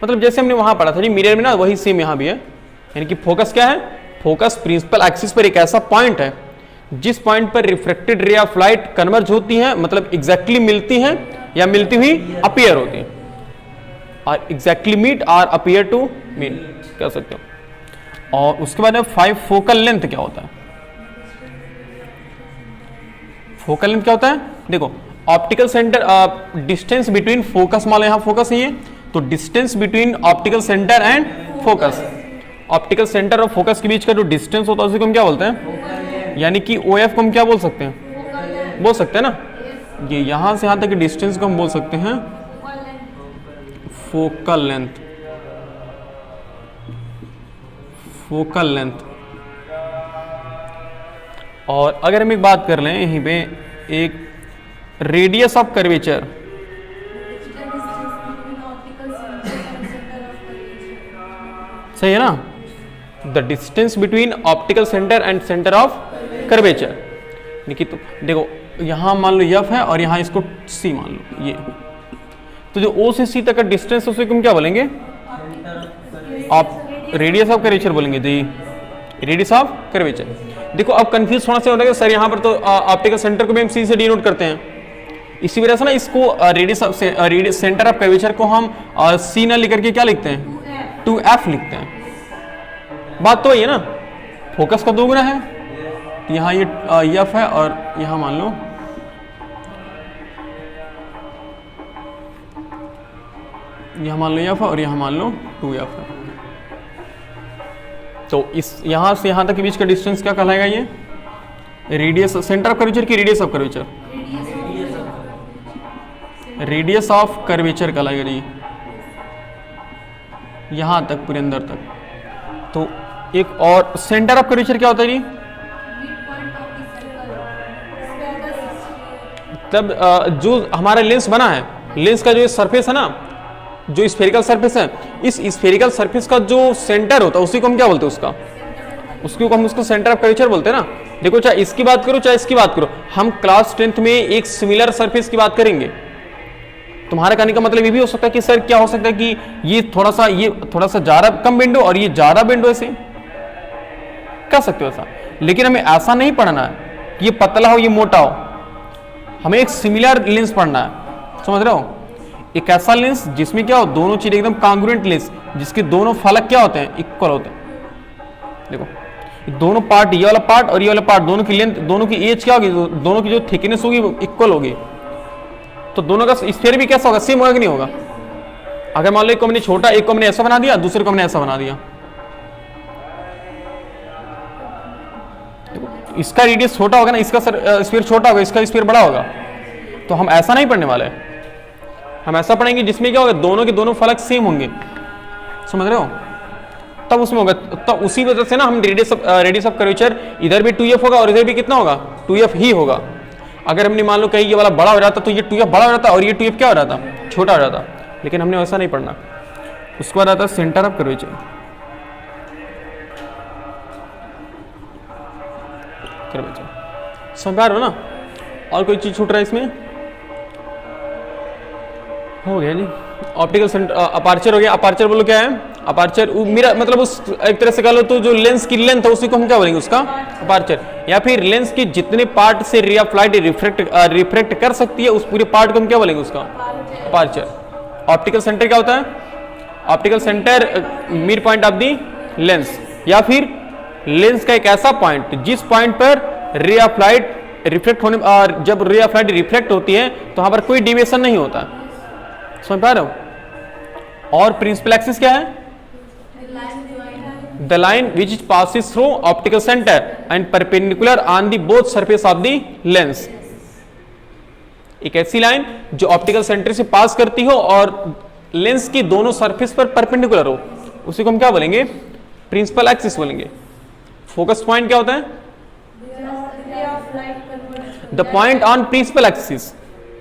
मतलब जैसे हमने वहां पढ़ा था जी मिरर में ना, वही सेम यहां भी है। यानी कि फोकस क्या है? फोकस प्रिंसिपल एक्सिस पर एक ऐसा पॉइंट है जिस पॉइंट पर रिफ्रैक्टेड रे ऑफ लाइट कन्वर्ज होती हैं, मतलब एग्जैक्टली मिलती हैं या मिलती हुई अपीयर होती हैं, और एग्जैक्टली मीट और अपीयर टू मीट कह सकते हो। और उसके बाद में 5 फोकल लेंथ क्या होता है? फोकल लेंथ क्या होता है, देखो optical centre, distance between focus, मान लो यहाँ फोकस है ये, तो distance between optical centre and focus, optical centre और फोकस के बीच का जो डिस्टेंस होता है उसे हम क्या बोलते हैं, यानी कि OF को हम क्या बोल सकते हैं, बोल सकते हैं ना, ये यहां से यहां तक के डिस्टेंस को हम बोल सकते हैं फोकल लेंथ, फोकल लेंथ। और अगर हम एक बात कर लें यहीं पे, एक रेडियस ऑफ कर्वेचर, सही है ना, the distance between optical centre and centre of curvature, देखिए तो देखो यहां मान लो F है और यहां इसको C मान लो ये, तो जो O से C तक का डिस्टेंस उसे हम क्या बोलेंगे, आप रेडियस ऑफ कर्वेचर बोलेंगे जी, रेडियस ऑफ कर्वेचर। देखो अब कंफ्यूज थोड़ा सा हो रहा है सर, यहाँ पर तो ऑप्टिकल सेंटर को भी हम C से डिनोट करते हैं, इसी वजह से ना इसको रेडियस सेंटर ऑफ कर्वेचर को हम C ना लिख करके क्या लिखते हैं, 2F लिखते हैं। बात तो वही है ना, फोकस का दोगुना है, यहाँ ये F है और यहाँ मान लो यहाँ मान लो F है और यहाँ मान लो 2F है, तो इस यहाँ से यहाँ तक के बीच का डिस्टेंस क्या कहलाएगा, ये रेडियस सेंटर ऑफ कर्वेचर की radius of curvature, radius of curvature कहलाएगा जी, यहाँ तक पूरे अंदर तक। तो एक और सेंटर ऑफ कर्वेचर क्या होता है जी, तब जो हमारा लेंस बना है, लेंस का जो सरफेस है ना, जो स्फेरिकल सरफेस है, इस स्फेरिकल सरफेस का जो सेंटर होता है उसी को हम क्या बोलते हैं, उसको हम उसको सेंटर ऑफ कर्वेचर बोलते हैं ना। देखो चाहे इसकी बात करो चाहे इसकी बात करो, हम क्लास 10th में एक सिमिलर सरफेस की बात करेंगे। तुम्हारा कहने का मतलब ये भी हो सकता है कि सर क्या हो सकता है कि ये थोड़ा सा ज्यादा कम विंडो और ये ज्यादा विंडो, ऐसे कह सकते हो ऐसा, लेकिन हमें ऐसा नहीं पढ़ना है कि ये पतला हो ये मोटा हो, हमें एक सिमिलर लेंस पढ़ना है, समझ रहे हो, एक ऐसा लेंस जिसमें क्या हो, दोनों चीजें एकदम कांग्रुएंट लेंस, जिसके दोनों फलक क्या होते हैं, इक्वल होते हैं। देखो दोनों पार्ट, ये वाला पार्ट और ये वाला पार्ट, दोनों की लेंथ, दोनों की एज क्या होगी, दोनों की जो थिकनेस होगी वो इक्वल होगी, तो दोनों का स्फीयर भी कैसा होगा, सेम होगा कि नहीं होगा। अगर मान लो एक को हमने छोटा, एक को हमने ऐसा बना दिया, दूसरे को हमने ऐसा बना दिया, इसका रेडियस छोटा होगा ना, इसका स्फीयर छोटा होगा, इसका स्फीयर बड़ा होगा, तो हम ऐसा नहीं पढ़ने वाले, हम ऐसा पढ़ेंगे जिसमें क्या होगा, दोनों के दोनों फलक सेम होंगे, समझ रहे हो, तब उसमें होगा। तब उसी वजह से ना हम रेडियस ऑफ कर्वेचर इधर भी 2F होगा और इधर भी कितना होगा, 2F ही होगा। अगर हमने मान लो कहीं ये वाला बड़ा हो जाता तो ये 2F बड़ा हो जाता और ये 2F क्या हो जाता, छोटा हो जाता, लेकिन हमने वैसा नहीं पढ़ना। उसके बाद आता है सेंटर ऑफ कर्वेचर, समझ पा रहे हो ना, और कोई चीज छूट रहा है इसमें, हो गया जी। ऑप्टिकल सेंटर, अपार्चर हो गया। अपार्चर बोलो क्या है, अपार्चर मेरा मतलब उस एक तरह से कह लो तो जो लेंस की लेंथ है उसी को हम क्या बोलेंगे, उसका अपार्चर, या फिर लेंस के जितने पार्ट से रे ऑफ लाइट रिफ्रेक्ट कर सकती है उस पूरे पार्ट को हम क्या बोलेंगे, उसका अपार्चर। ऑप्टिकल सेंटर क्या होता है, optical centre mid point of the lens, या फिर लेंस का एक ऐसा पॉइंट जिस पॉइंट पर रे ऑफ लाइट रिफ्लेक्ट होने, और जब रे ऑफ लाइट रिफ्लेक्ट होती है तो वहां पर कोई डिविएशन नहीं होता, समझ पा रहे हो। और प्रिंसिपल एक्सिस क्या है, the line which passes through optical centre and perpendicular on the both surface of the lens. एक ऐसी लाइन जो ऑप्टिकल सेंटर से पास करती हो और लेंस की दोनों सरफेस पर परपेंडिकुलर हो, उसी को हम क्या बोलेंगे, प्रिंसिपल एक्सिस बोलेंगे। फोकस पॉइंट क्या होता है, the point on principal axis,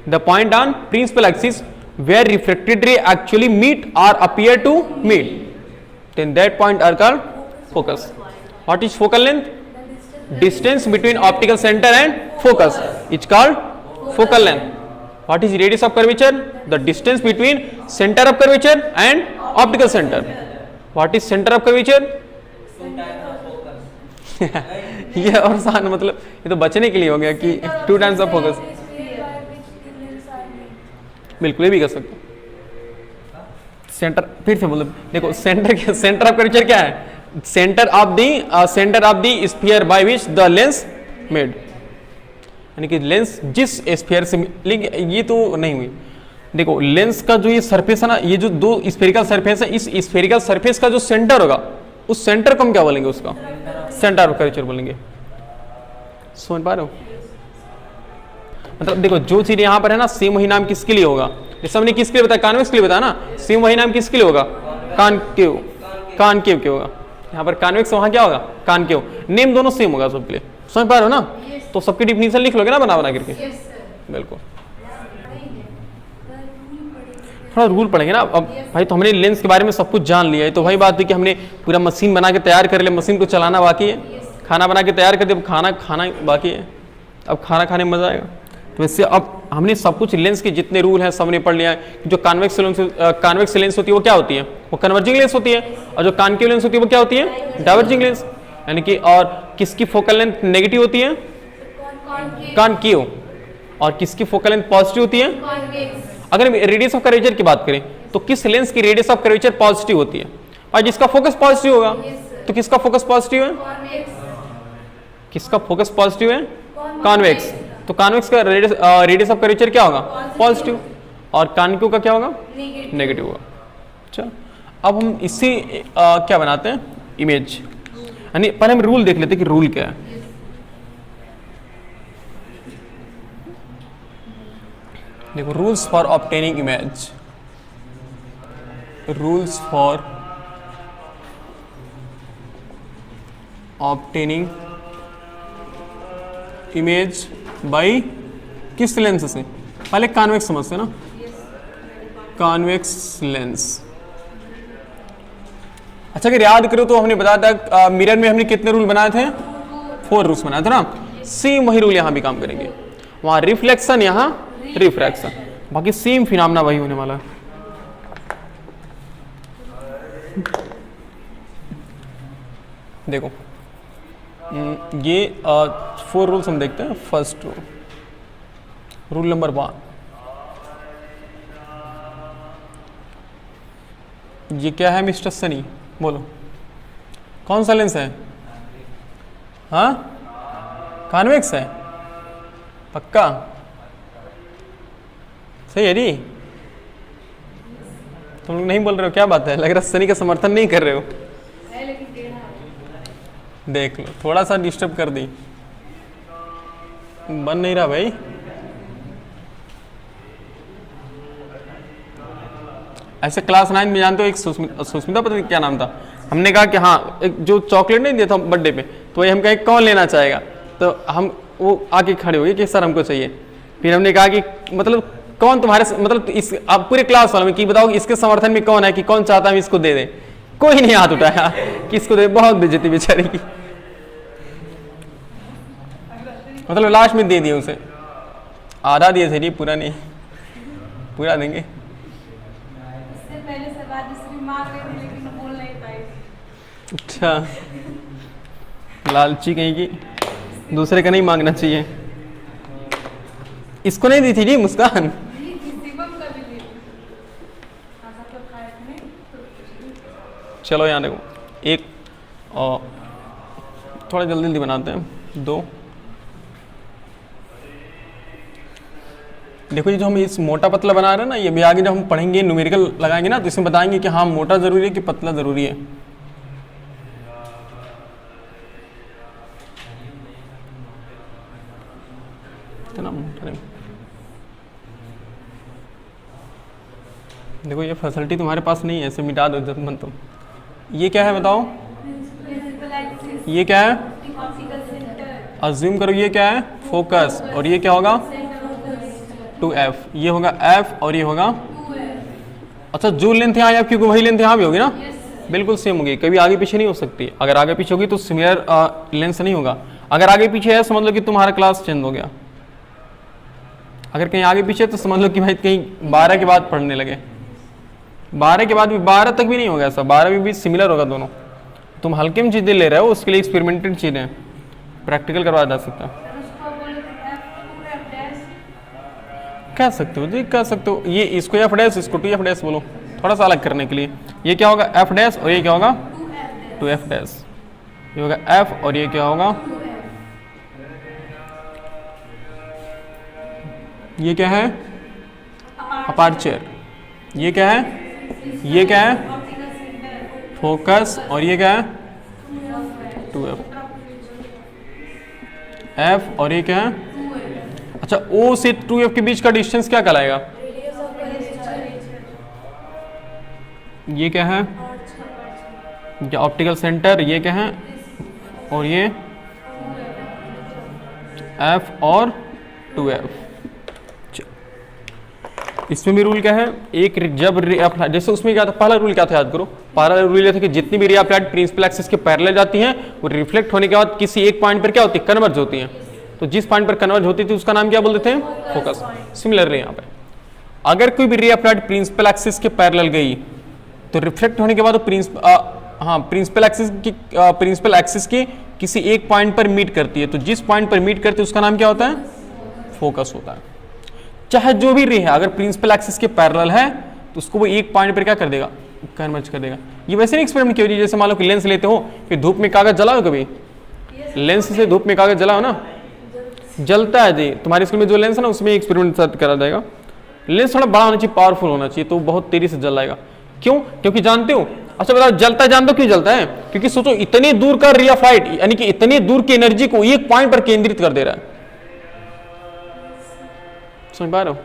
the point on principal axis where refracted ray actually meet or appear to meet, then that point are called focus. What is focal length, distance between optical center and focus is called focal length. What is radius of curvature, the distance between center of curvature and optical center. What is center of curvature, ये और सान मतलब ये तो बचने के लिए हो गया कि 2 times of focus, बिल्कुल भी कर सकते सेंटर। फिर से बोलो, देखो सेंटर ऑफ कर्वेचर क्या है, centre of the sphere by which the lens made. यानी कि लेंस जिस स्फीयर से, लेकिन ये तो नहीं हुई। देखो लेंस का जो ये सरफेस है ना, ये जो दो स्फेरिकल सरफेस है, इस स्फेरिकल सरफेस का जो सेंटर होगा उस सेंटर को हम क्या बोलेंगे, उसका सेंटर ऑफ कर्वेचर बोलेंगे। समझ पा रहे हो? मतलब देखो जो चीज यहाँ पर है ना, सेम वही नाम किसके लिए होगा, जैसे हमने किसके लिए बताया, कॉन्वेक्स के लिए बताया ना, सेम वही नाम किसके लिए होगा, कॉनकेव, कॉनकेव के होगा। यहाँ पर कॉन्वेक्स, वहाँ क्या होगा, कॉनकेव। नेम दोनों सेम होगा सबके लिए। समझ पा रहे हो ना? तो सबकी डिफिनीशन लिख लोगे ना बना बना करके। बिल्कुल, थोड़ा रूल पढ़ेंगे ना। अब भाई तो हमने लेंस के बारे में सब कुछ जान लिया है, तो वही बात है कि हमने पूरा मशीन बना के तैयार कर लिया, मशीन को चलाना बाकी है, खाना बना के तैयार कर दिया, खाना खाना बाकी है, अब खाना खाने में मजा आएगा। तो इससे अब हमने सब कुछ लेंस के जितने रूल हैं सब ने पढ़ लिया है। जो कॉन्वेक्स लेंस होती है वो क्या होती है, वो कन्वर्जिंग लेंस होती है, और जो कॉनकेव लेंस होती है वो क्या होती है, डाइवर्जिंग लेंस। यानी कि और किसकी फोकल लेंथ नेगेटिव होती है, कॉनकेव, और किसकी फोकल लेंथ पॉजिटिव होती है। अगर हम रेडियस ऑफ कर्वेचर की बात करें तो किस लेंस की रेडियस ऑफ कर्वेचर पॉजिटिव होती है, और जिसका फोकस पॉजिटिव होगा, तो किसका फोकस पॉजिटिव है, किसका फोकस पॉजिटिव है, कॉन्वेक्स। तो कॉन्वेक्स का रेडियस ऑफ कर्वेचर क्या होगा, पॉजिटिव, और कॉनकेव का क्या होगा, नेगेटिव होगा। चलो अब हम इससे क्या बनाते हैं, इमेज। यानी पहले हम रूल देख लेते हैं कि रूल क्या है। देखो rules for obtaining image, rules for obtaining image by किस लेंस से, पहले कॉन्वेक्स समझते हैं ना, कॉन्वेक्स लेंस। अच्छा अगर याद करो तो हमने बताया था मिरर में हमने कितने रूल बनाए थे, 4 रूल्स बनाए थे ना। सेम वही रूल यहां भी काम करेंगे, वहां रिफ्लेक्शन, यहां रिफ्रैक्शन, बाकी सेम फिनोमेना वही होने वाला है। देखो ये 4 रूल्स हम देखते हैं। फर्स्ट रूल, रूल नंबर 1, ये क्या है मिस्टर सनी, बोलो कौन सा लेंस है, हाँ कॉन्वेक्स है, पक्का सही है जी? तुम लोग नहीं बोल रहे हो, क्या बात है, लग रहा सनी का समर्थन नहीं कर रहे हो। देख लो थोड़ा सा डिस्टर्ब कर दी, बन नहीं रहा भाई। ऐसे क्लास 9 में जानते हो एक सुस्मिता पता नहीं क्या नाम था, हमने कहा कि हाँ एक जो चॉकलेट नहीं दिया था बर्थडे पे, तो हम कहे कौन लेना चाहेगा, तो हम वो आके खड़े हो गए कि सर हमको चाहिए। फिर हमने कहा कि मतलब कौन तुम्हारे मतलब इस आप पूरे क्लास वालों में कि बताओ इसके समर्थन में कौन है कि कौन चाहता है इसको दे दे, कोई नहीं हाथ उठाया किसको दे, बहुत बेइज्जती बेचारी की। मतलब लास्ट में दे दिए उसे, आधा दिए थे, नहीं पूरा नहीं, पूरा देंगे। इससे पहले से राजश्री मांग रही थी लेकिन बोल नहीं पाई। अच्छा लालची कहीं की, दूसरे का नहीं मांगना चाहिए। इसको नहीं दी थी जी मुस्कान, चलो यहाँ देखो एक थोड़ा जल्दी जल्दी बनाते हैं। 2 देखो ये जो हम इस मोटा पतला बना रहे हैं ना, ये भी आगे जब हम पढ़ेंगे न्यूमेरिकल लगाएंगे ना तो इसमें बताएंगे कि हाँ मोटा जरूरी है कि पतला जरूरी है। इतना मोटा नहीं। देखो ये फैसिलिटी तुम्हारे पास नहीं है, ऐसे मिटा दो जब मन। तुम ये क्या है बताओ, ये क्या है, अज्यूम करो ये क्या है, फोकस, और ये क्या होगा 2f, ये होगा f और ये होगा। अच्छा जो लेंथ यहाँ है क्योंकि वही लेंथ यहाँ भी होगी ना, बिल्कुल सेम होगी, कभी आगे पीछे नहीं हो सकती। अगर आगे पीछे होगी तो सिमिलर लेंथ नहीं होगा। अगर आगे पीछे है समझ लो कि तुम्हारा क्लास चेंज हो गया। अगर कहीं आगे पीछे तो समझ लो कि भाई कहीं 12 के बाद पढ़ने लगे, 12 के बाद भी 12 तक भी नहीं होगा ऐसा, 12 में भी सिमिलर होगा दोनों। तुम हल्के में चीज़ें ले रहे हो, उसके लिए एक्सपेरिमेंटेड चीज़ें प्रैक्टिकल करवाया जा सकता है। कह सकते हो जी, कह सकते हो। ये इसको एफ डैश, इसको 2f डैश बोलो, थोड़ा सा अलग करने के लिए। ये क्या होगा f डैश और ये क्या होगा 2f डैश, ये होगा f और ये क्या होगा ये क्या है? अपर्चर। ये क्या है? ये क्या है? फोकस। और ये क्या है? 2f। f और ये क्या है? अच्छा, O से 2f के बीच का डिस्टेंस क्या कहलाएगा? ये क्या है? ये ऑप्टिकल सेंटर। ये क्या है? और ये f और 2f। इसमें भी रूल क्या है? एक जब रे अप्लाइड, जैसे उसमें क्या था, पहला रूल क्या था याद करो। पहला रूल ये था कि जितनी भी रे अप्लाइड प्रिंसिपल एक्सिस के पैरेलल जाती हैं वो रिफ्लेक्ट होने के बाद किसी एक पॉइंट पर क्या होती है? कन्वर्ज होती हैं। तो जिस पॉइंट पर कन्वर्ज होती थी उसका नाम क्या बोलते थे? फोकस। सिमिलरली यहाँ पे अगर कोई भी रे अप्लाइड प्रिंसिपल एक्सिस के पैरेलल गई तो रिफ्लेक्ट होने के बाद प्रिंसिपल एक्सिस की किसी एक पॉइंट पर मीट करती है। तो जिस पॉइंट पर मीट करती है उसका नाम क्या होता है? फोकस होता है। चाहे जो भी रे है, अगर प्रिंसिपल एक्सिस के पैरेलल है तो उसको वो एक पॉइंट पर क्या कर देगा? कन्वर्ज कर देगा। ये वैसे नहीं एक्सपेरिमेंट की, जैसे मान लो कि लेंस लेते हो, फिर धूप में कागज जलाओ कभी? लेंस से धूप में कागज जलाओ ना, जलता है जी। तुम्हारे स्कूल में जो लेंस है ना उसमें एक्सपेरिमेंट करा जाएगा। लेंस थोड़ा बड़ा होना चाहिए, पावरफुल होना चाहिए, तो बहुत तेजी से जल जाएगा। क्यों? क्योंकि जानते हो, अच्छा बताओ, जलता है जानते हो क्यों जलता है? क्योंकि सोचो इतने दूर का रे ऑफ लाइट, यानी कि इतने दूर की एनर्जी को एक पॉइंट पर केंद्रित कर दे रहा है। समझ पा रहे हो?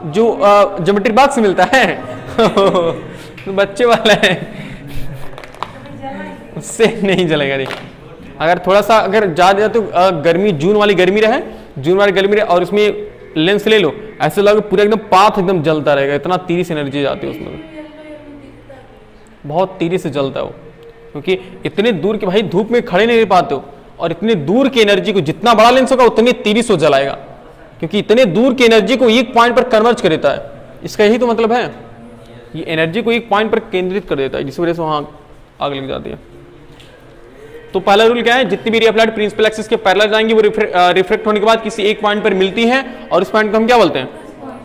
जो ज्योमेट्री बॉक्स से मिलता है तो बच्चे वाला है, उससे नहीं जलेगा। नहीं, अगर थोड़ा सा अगर ज्यादा तो गर्मी, जून वाली गर्मी रहे और उसमें लेंस ले लो, ऐसे लगे पूरा एकदम पाथ एकदम जलता रहेगा। इतना तेजी से एनर्जी जाती है उसमें, बहुत तेजी से जलता है वो। क्योंकि इतने दूर के भाई धूप में खड़े नहीं रह पाते हो, और इतने दूर की एनर्जी को जितना बड़ा लेंस होगा उतनी तेजी से जलाएगा, क्योंकि इतने दूर की एनर्जी को एक पॉइंट पर कन्वर्ज कर देता है। इसका यही तो मतलब है, ये एनर्जी को एक पॉइंट पर केंद्रित कर देता है, जिस वजह से वहां आग लग जाती है। तो पहला रूल क्या है? जितनी भी रे अप्लाइड प्रिंसिपल एक्सिस के पैरेलल जाएंगी वो रिफ्लेक्ट होने के बाद किसी एक पॉइंट पर मिलती है, और इस पॉइंट को हम क्या बोलते हैं?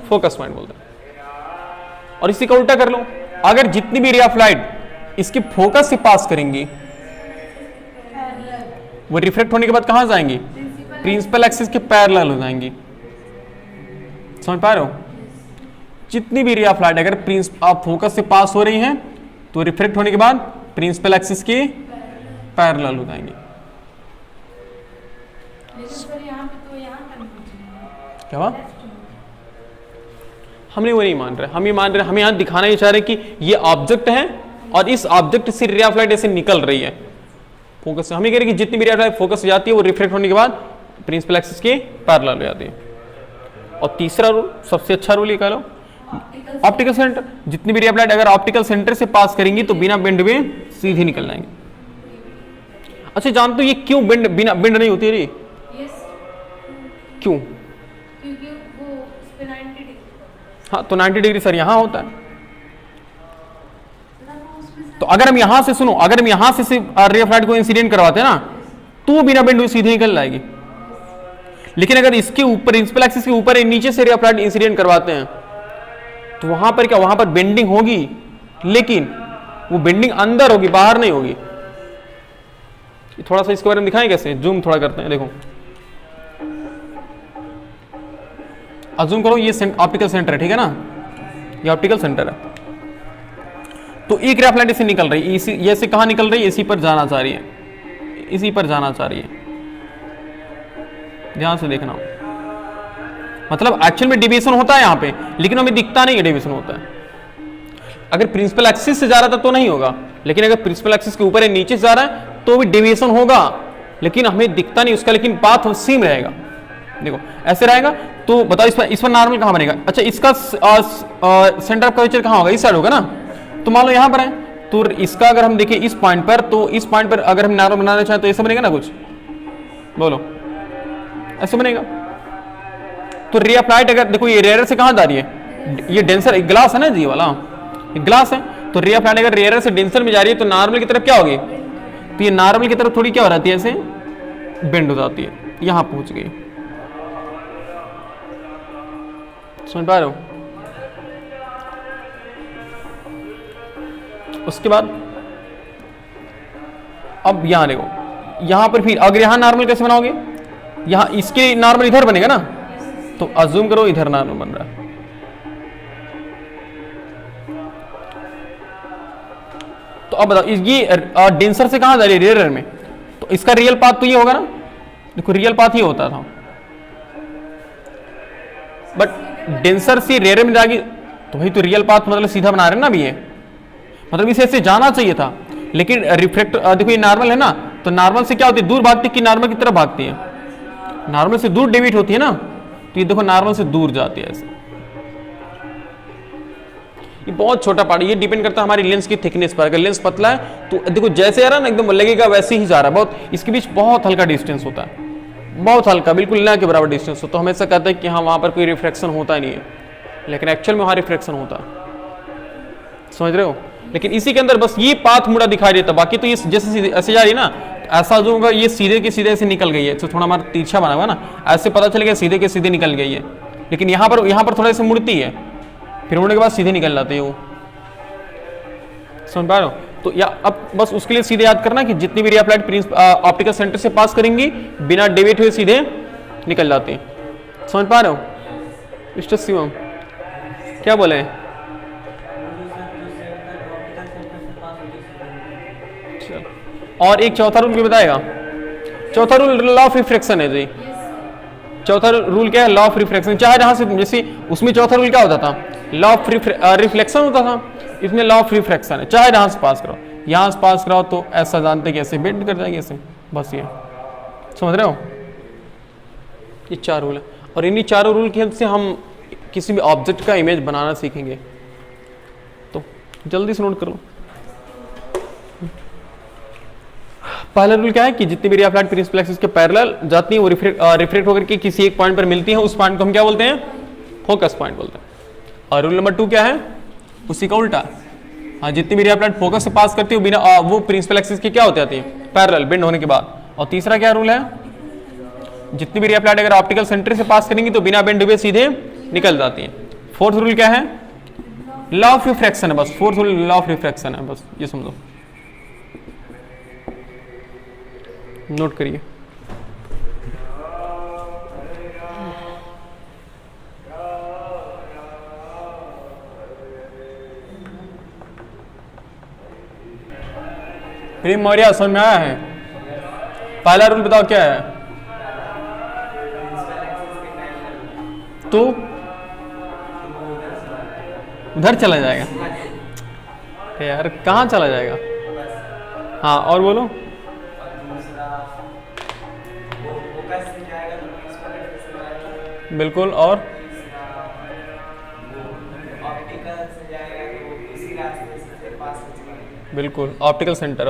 फोकस पॉइंट बोलते हैं। और इसी का उल्टा कर लो, अगर जितनी भी रे अप्लाइड इसके फोकस से पास करेंगी वो रिफ्लेक्ट होने के बाद कहां जाएंगी? प्रिंसिपल एक्सिस के पैरेलल हो जाएंगी। समझ पा रहे हो? जितनी भी रे अप्लाइड अगर आप फोकस से पास हो रही हैं तो रिफ्लेक्ट होने के बाद प्रिंसिपल एक्सिस के पैरेलल हो जाएंगे। क्या हुआ? हम वो नहीं मान रहे, हम ये मान रहे, हम यहां दिखाना ही चाह रहे कि ये ऑब्जेक्ट है और इस ऑब्जेक्ट से रे ऑफ लाइट ऐसे निकल रही है फोकस से। हम ये कह रहे कि जितनी भी रे ऑफ लाइट फोकस हो जाती है वो रिफ्लेक्ट होने के बाद प्रिंसिपल एक्सिस के पैरेलल हो जाती है। और तीसरा रूल, सबसे अच्छा रूल ये कह लो, ऑप्टिकल सेंटर। जितनी भी रे ऑफ लाइट अगर ऑप्टिकल सेंटर से पास करेंगी तो बिना बेंड हुए सीधे निकल जाएंगे। अच्छा, जानते हो ये क्यों बिना बेंड नहीं होती है? क्यों? क्योंकि वो 90 डिग्री। हाँ, तो 90 डिग्री सर यहाँ होता है। तो अगर हम यहां से सुनो, अगर हम यहां से रे ऑफ लाइट को इंसिडेंट करवाते हैं ना तो बिना बेंड हुए सीधे निकल जाएगी। लेकिन अगर इसके ऊपर प्रिंसिपल एक्सिस के ऊपर नीचे से रे ऑफ लाइट इंसिडेंट करवाते हैं तो वहां पर क्या, वहां पर बेंडिंग होगी, लेकिन वो बेंडिंग अंदर होगी, बाहर नहीं होगी। थोड़ा सा इसके बारे में दिखाएं कैसे, जूम थोड़ा करते हैं। देखो, अजूम करो, ये ऑप्टिकल सेंटर है, ठीक है ना? ये ऑप्टिकल सेंटर है। तो एक रे ऑफ लाइट इसे निकल रही है, ये से कहां निकल रही है? इसी पर जाना चाह रही है, इसी पर जाना चाह रही है। ध्यान से देखना, मतलब एक्चुअल में डेविएशन होता है यहाँ पे, लेकिन हमें दिखता नहीं है डेविएशन होता है। अगर प्रिंसिपल एक्सिस से जा रहा था तो नहीं होगा, लेकिन अगर प्रिंसिपल एक्सिस के ऊपर है नीचे से जा रहा है तो भी डेविएशन होगा, लेकिन हमें दिखता नहीं उसका, लेकिन पाथ सेम रहेगा। देखो ऐसे रहेगा। तो बताओ इस पर नॉर्मल कहां बनेगा? अच्छा, इसका सेंटर ऑफ कर्वेचर कहां होगा? इस साइड होगा ना। तो मान लो यहां पर है, तो इसका अगर हम देखें इस पॉइंट पर, तो इस पॉइंट पर अगर हम नॉर्मल बनाना चाहें तो ऐसा बनेगा ना, कुछ बोलो, ऐसे बनेगा। तो रे ऑफ लाइट अगर देखो ये रेयर से कहां जा रही है? ये डेंसर ग्लास है ना जी वाला, ये ग्लास है। तो रे ऑफ लाइट अगर रेयर से डेंसर में जा रही है तो नॉर्मल की तरफ क्या होगी? तो ये नॉर्मल की तरफ थोड़ी क्या हो जाती है, ऐसे बेंड हो जाती है, यहां पहुंच गई। समझ पा रहे हो? उसके बाद अब यहां देखो, यहां पर फिर अगर यहां नॉर्मल कैसे बनाओगे? यहाँ इसके नॉर्मल इधर बनेगा ना, तो अज्यूम करो इधर नॉर्मल बन रहा है। तो अब बताओ ये डेंसर से कहां जा रही है, रेयर में, तो इसका रियल पाथ तो ये होगा ना, देखो रियल पाथ ये होता था, बट डेंसर से रेयर में जाएगी तो भाई तो रियल पाथ मतलब सीधा बना रहे हैं ना अभी ये, मतलब इसे ऐसे जाना चाहिए था, लेकिन रिफ्लेक्ट देखो ये नॉर्मल है ना, तो नॉर्मल से क्या होती है, दूर भागती कि नॉर्मल की तरफ भागती है, नॉर्मल से दूर डेविएट होती है ना, तो ये देखो नॉर्मल से दूर जाती है ऐसे। ये बहुत छोटा पार्ट, ये डिपेंड करता है हमारी लेंस की थिकनेस पर, अगर लेंस पतला है तो देखो जैसे आ रहा है ना एकदम लगेगा वैसे ही जा रहा है, बहुत इसके बीच बहुत हल्का डिस्टेंस होता है, बहुत हल्का, बिल्कुल ना के बराबर डिस्टेंस हो, तो हम ऐसा कहते हैं कि हाँ वहां पर कोई रिफ्लेक्शन होता नहीं है, लेकिन एक्चुअल में वहां रिफ्लेक्शन होता है, समझ रहे हो। लेकिन इसी के अंदर बस ये पाथ मुड़ा दिखाई देता, बाकी तो ये जैसे ऐसे जा रही है ना, ऐसा जो होगा ये सीधे के सीधे से निकल गई है, तो थोड़ा हमारा तिरछा बना हुआ ना, ऐसे पता चलेगा सीधे के सीधे निकल गई है, लेकिन यहाँ पर थोड़ा सा मुड़ती है, फिर मुड़ने के बाद सीधे निकल जाती है वो, समझ पा रहे हो। तो या अब बस उसके लिए सीधे याद करना कि जितनी भी ray of light optical centre से पास करेंगी बिना डेविएट हुए सीधे निकल जाती है, समझ पा रहे हो। मिस्टर शिवम क्या बोले, और एक चौथा रूल भी बताएगा, चौथा रूल लॉ ऑफ रिफ्रैक्शन है जी, चौथा रूल क्या है, लॉ ऑफ रिफ्रैक्शन, चाहे जहां से जैसे उसमें चौथा रूल क्या होता था, लॉ ऑफ रिफ्लेक्शन होता था, इसमें लॉ ऑफ रिफ्रैक्शन है, चाहे जहां से पास करो, यहां से पास कराओ तो ऐसा जानते कि ऐसे बेंड कर जाएंगे ऐसे, बस ये समझ रहे हो, ये 4 रूल है, और इन्हीं चारों रूल की हेल्प से हम किसी भी ऑब्जेक्ट का इमेज बनाना सीखेंगे, तो जल्दी से नोट कर लो। पहला रूल क्या है कि जितनी भी ray of light principal axis के पैरेलल जाती है वो रिफ्लेक्ट होकर के किसी एक पॉइंट पर मिलती है, उस पॉइंट को हम क्या बोलते हैं, फोकस पॉइंट बोलते हैं। और रूल नंबर 2 क्या है, उसी का उल्टा, हाँ जितनी भी रे ऑफ लाइट फोकस से पास करती है बिना वो प्रिंसिपल एक्सिस की क्या होती है, पैरेलल बेंड होने के बाद। और तीसरा क्या रूल है, जितनी भी रे ऑफ लाइट अगर ऑप्टिकल सेंटर से पास करेंगी तो बिना बेंड हुए सीधे निकल जाती है। फोर्थ रूल क्या है, लॉ ऑफ रिफ्रैक्शन है, बस fourth rule law of refraction है, बस ये समझो, नोट करिए। प्रेम मौर्य समझ में आया है, पहला रूल बताओ क्या है, तो उधर चला जाएगा, यार कहाँ चला जाएगा, हाँ और बोलो, बिल्कुल, और बिल्कुल ऑप्टिकल सेंटर,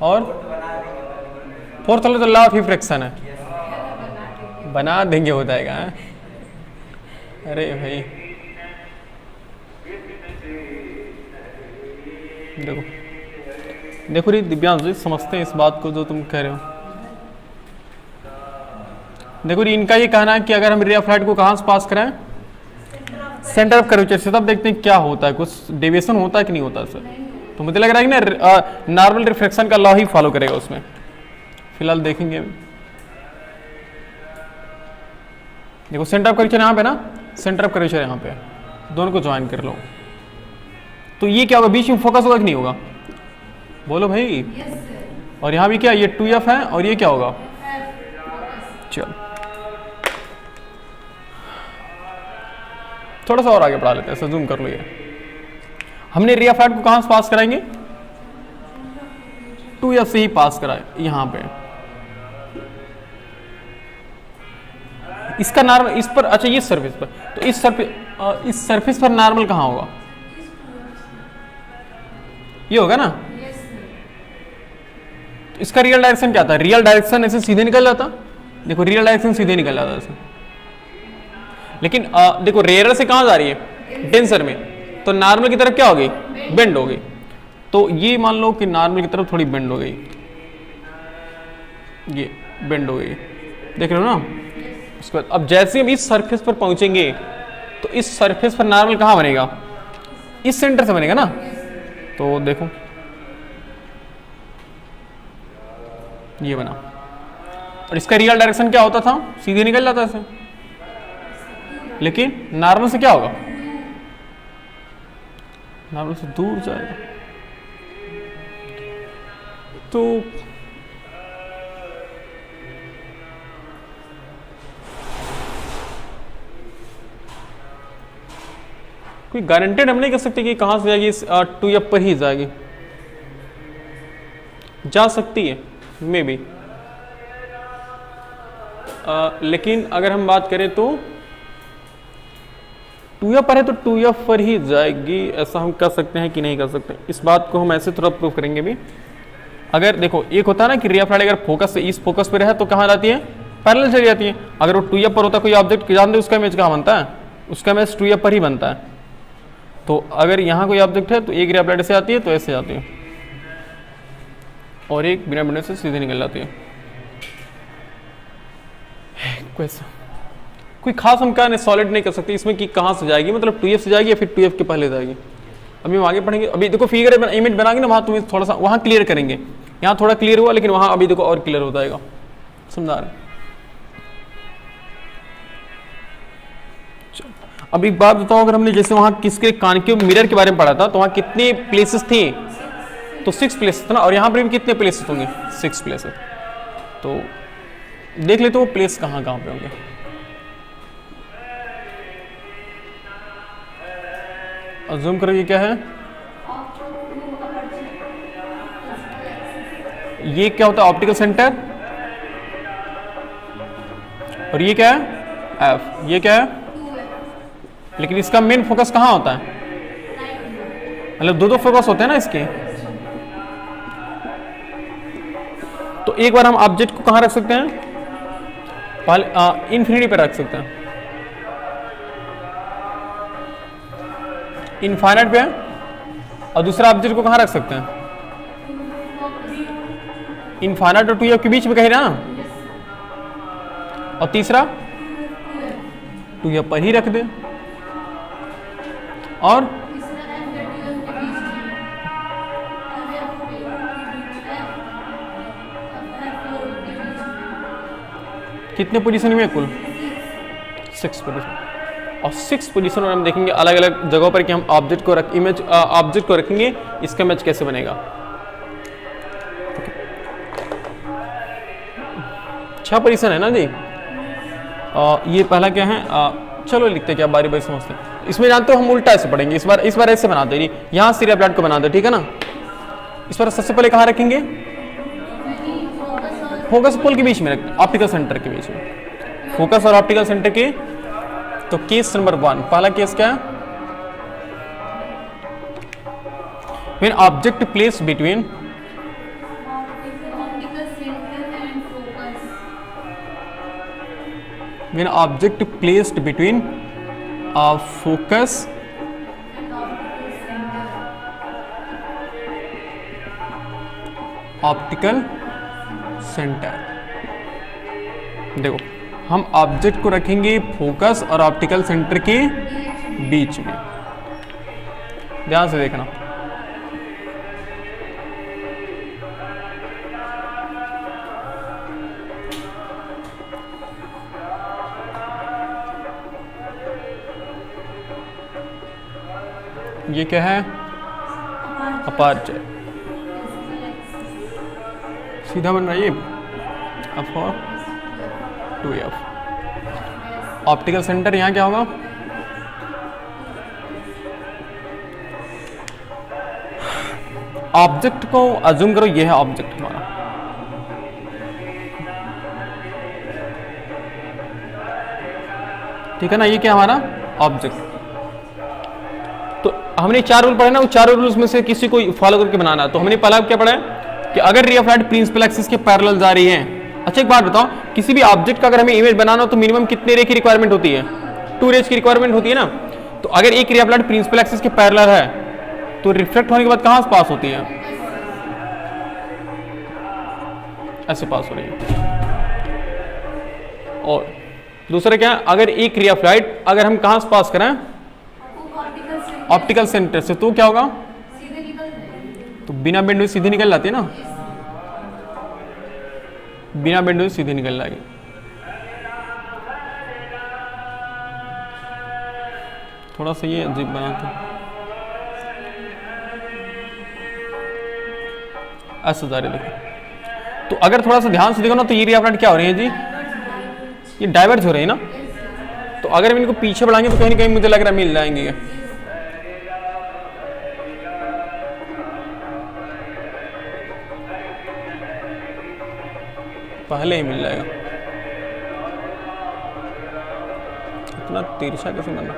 और फोर्थ वाला तो लॉ ऑफ रिफ्रैक्शन है, बना देंगे हो जाएगा है? अरे भाई देखो देखो रे दिव्यांश जी समझते हैं इस बात को जो तुम कह रहे हो। देखो इनका ये कहना है कि अगर हम रे ऑफ लाइट को कहाँ से पास कराएं, सेंटर ऑफ कर्वेचर से, तब देखते हैं क्या होता है, कुछ डेविएशन होता है कि नहीं होता सर। तो मुझे लग रहा है कि ना नॉर्मल रिफ्लेक्शन का लॉ ही फॉलो करेगा उसमें, फिलहाल देखेंगे। देखो सेंटर ऑफ कर्वेचर यहाँ पे ना, सेंटर ऑफ कर्वेचर यहाँ पे, दोनों को ज्वाइन कर लो, तो ये क्या होगा, बीच में फोकस होगा कि नहीं होगा, बोलो भाई। और यहाँ भी क्या, ये 2f है, और ये क्या होगा, चलो थोड़ा सा और आगे बढ़ा लेते हैं, ऐसा जूम कर लो। ये हमने रे ऑफ लाइट को कहां से पास कराएंगे, 2f से ही पास कराए यहां पे, इसका नॉर्मल इस पर, अच्छा ये सरफेस पर, तो इस सरफेस पर नॉर्मल कहां होगा, ये होगा ना। तो इसका रियल डायरेक्शन क्या था, रियल डायरेक्शन ऐसे सीधे निकल जाता, देखो रियल डायरेक्शन सीधे निकल जाता ऐसे, लेकिन देखो रेयर से कहां जा रही है, डेंसर में, तो नॉर्मल की तरफ क्या हो गई, बेंड हो गई। तो ये मान लो कि नॉर्मल की तरफ थोड़ी बेंड हो गई, ये बेंड हो गई, देख रहे हो ना। उसके बाद अब जैसे हम इस सरफेस पर पहुंचेंगे तो इस सरफेस पर नॉर्मल कहां बनेगा, इस सेंटर से बनेगा ना। तो देखो ये बना, और इसका रियल डायरेक्शन क्या होता था, सीधे निकल जाता ऐसे, लेकिन नॉर्मल से क्या होगा, नॉर्मल से दूर जाएगा। तो कोई गारंटेड हम नहीं कर सकते कि कहां से जाएगी, 2f पर ही जाएगी, जा सकती है मे बी, लेकिन अगर हम बात करें तो 2f पर है तो 2f पर ही जाएगी, ऐसा हम कर सकते हैं कि नहीं कर सकते, इस बात को हम ऐसे थोड़ा प्रूव करेंगे भी। अगर देखो एक होता है ना कि रे ऑफ लाइट अगर फोकस से इस फोकस पे रहे तो कहाँ जाती है, पैरेलल चली जाती है। अगर वो 2f पर होता कोई ऑब्जेक्ट, जानते उसका इमेज कहाँ बनता है, उसका इमेज 2f पर ही बनता है। तो अगर यहाँ कोई ऑब्जेक्ट है तो एक रे ऑफ लाइट से आती है तो ऐसे जाती है, और एक बिना बनने से सीधे निकल जाती है। कोई खास हम क्या सॉलिड नहीं कर सकते इसमें कि कहाँ से जाएगी, मतलब 2f से जाएगी या फिर 2f के पहले जाएगी। अभी हम आगे पढ़ेंगे, अभी देखो फिगर इमेज बनाएंगे ना, वहाँ तुम्हें थोड़ा सा वहाँ क्लियर करेंगे, यहाँ थोड़ा क्लियर हुआ लेकिन वहाँ अभी देखो और क्लियर हो जाएगा, समझा रहे। अब एक बात बताओ, अगर हमने जैसे वहाँ किसके कान के मिरर के बारे में पढ़ा था तो वहाँ कितनी प्लेसेस थी, तो 6 प्लेसेस था ना, और यहाँ पर भी कितने प्लेसेस होंगे, 6 प्लेसेस। तो देख लेते वो प्लेस कहाँ कहाँ पे होंगे। अज्यूम करो ये क्या है, ये क्या होता है ऑप्टिकल सेंटर, और ये क्या है एफ, ये क्या है, लेकिन इसका मेन फोकस कहाँ होता है, मतलब दो फोकस होते हैं ना इसके। तो एक बार हम ऑब्जेक्ट को कहाँ रख सकते हैं, पहले इन्फिनिटी पे रख सकते हैं, इनफाइनाइट पे, और दूसरा ऑब्जेक्ट को कहाँ रख सकते हैं, इनफाइनाइट और 2f के बीच में कहीं ना, और तीसरा 2f पर ही रख दे, और कितने पोजीशन में कुल 6 पोजीशन, और 6 पोजीशन और हम देखेंगे अलग अलग जगहों पर कि हम ऑब्जेक्ट को ऑब्जेक्ट को रखेंगे, इसका इमेज कैसे बनेगा। 6 पोजीशन है ना जी। ये पहला क्या है, चलो लिखते क्या बारी बारी समझते हैं। इसमें जानते हो हम उल्टा ऐसे पढ़ेंगे, इस बार ऐसे बनाते हैं, यहाँ सी रे प्लॉट को बनाते, ठीक है ना। इस बार सबसे पहले कहाँ रखेंगे, फोकस पोल के बीच में रखते, ऑप्टिकल सेंटर के बीच में, फोकस और ऑप्टिकल सेंटर के। तो केस नंबर 1, पहला केस क्या है, when object place between when object placed between focus optical centre. देखो हम ऑब्जेक्ट को रखेंगे फोकस और ऑप्टिकल सेंटर के बीच में, ध्यान से देखना। ये क्या है, अपर्चर, सीधा बन रहा है ये F और 2f। ऑप्टिकल सेंटर यहाँ क्या होगा, ऑब्जेक्ट को अज्यूम करो ये है ऑब्जेक्ट हमारा, ठीक है ना, ये क्या हमारा ऑब्जेक्ट। तो हमने 4 रूल पढ़े ना, वो 4 रूल्स में से किसी को फॉलो करके बनाना। तो हमने पहला क्या पढ़ा है कि अगर ray of light principal axis के पैरेलल जा रही है। अच्छा एक बात बताओ, किसी भी ऑब्जेक्ट का अगर हमें इमेज बनाना हो तो मिनिमम कितने रे की रिक्वायरमेंट होती है, 2 रेज की रिक्वायरमेंट होती है ना। तो अगर एक ray of light principal axis के पैरेलल है तो रिफ्लेक्ट होने के बाद कहां से पास होती है, ऐसे पास हो रही है। और दूसरा क्या, अगर एक रे ऑफ लाइट अगर हम कहां से पास करें, ऑप्टिकल सेंटर से, तो क्या होगा, तो बिना बेंड में सीधे निकल जाती है ना। बिना बेंड हुए सीधी निकल जाएगी। थोड़ा सा ये अजीब बनाते हैं, ऐसा जा रही देखो। तो अगर थोड़ा सा ध्यान से देखो ना तो ये रिएफ्रेंट क्या हो रही है जी, ये डाइवर्ज हो रही है ना। तो अगर हम इनको पीछे बढ़ाएंगे तो कहीं ना कहीं मुझे लग रहा है मिल जाएंगे ये। पहले ही मिल जाएगा। इतना तिरछा कैसे बन रहा,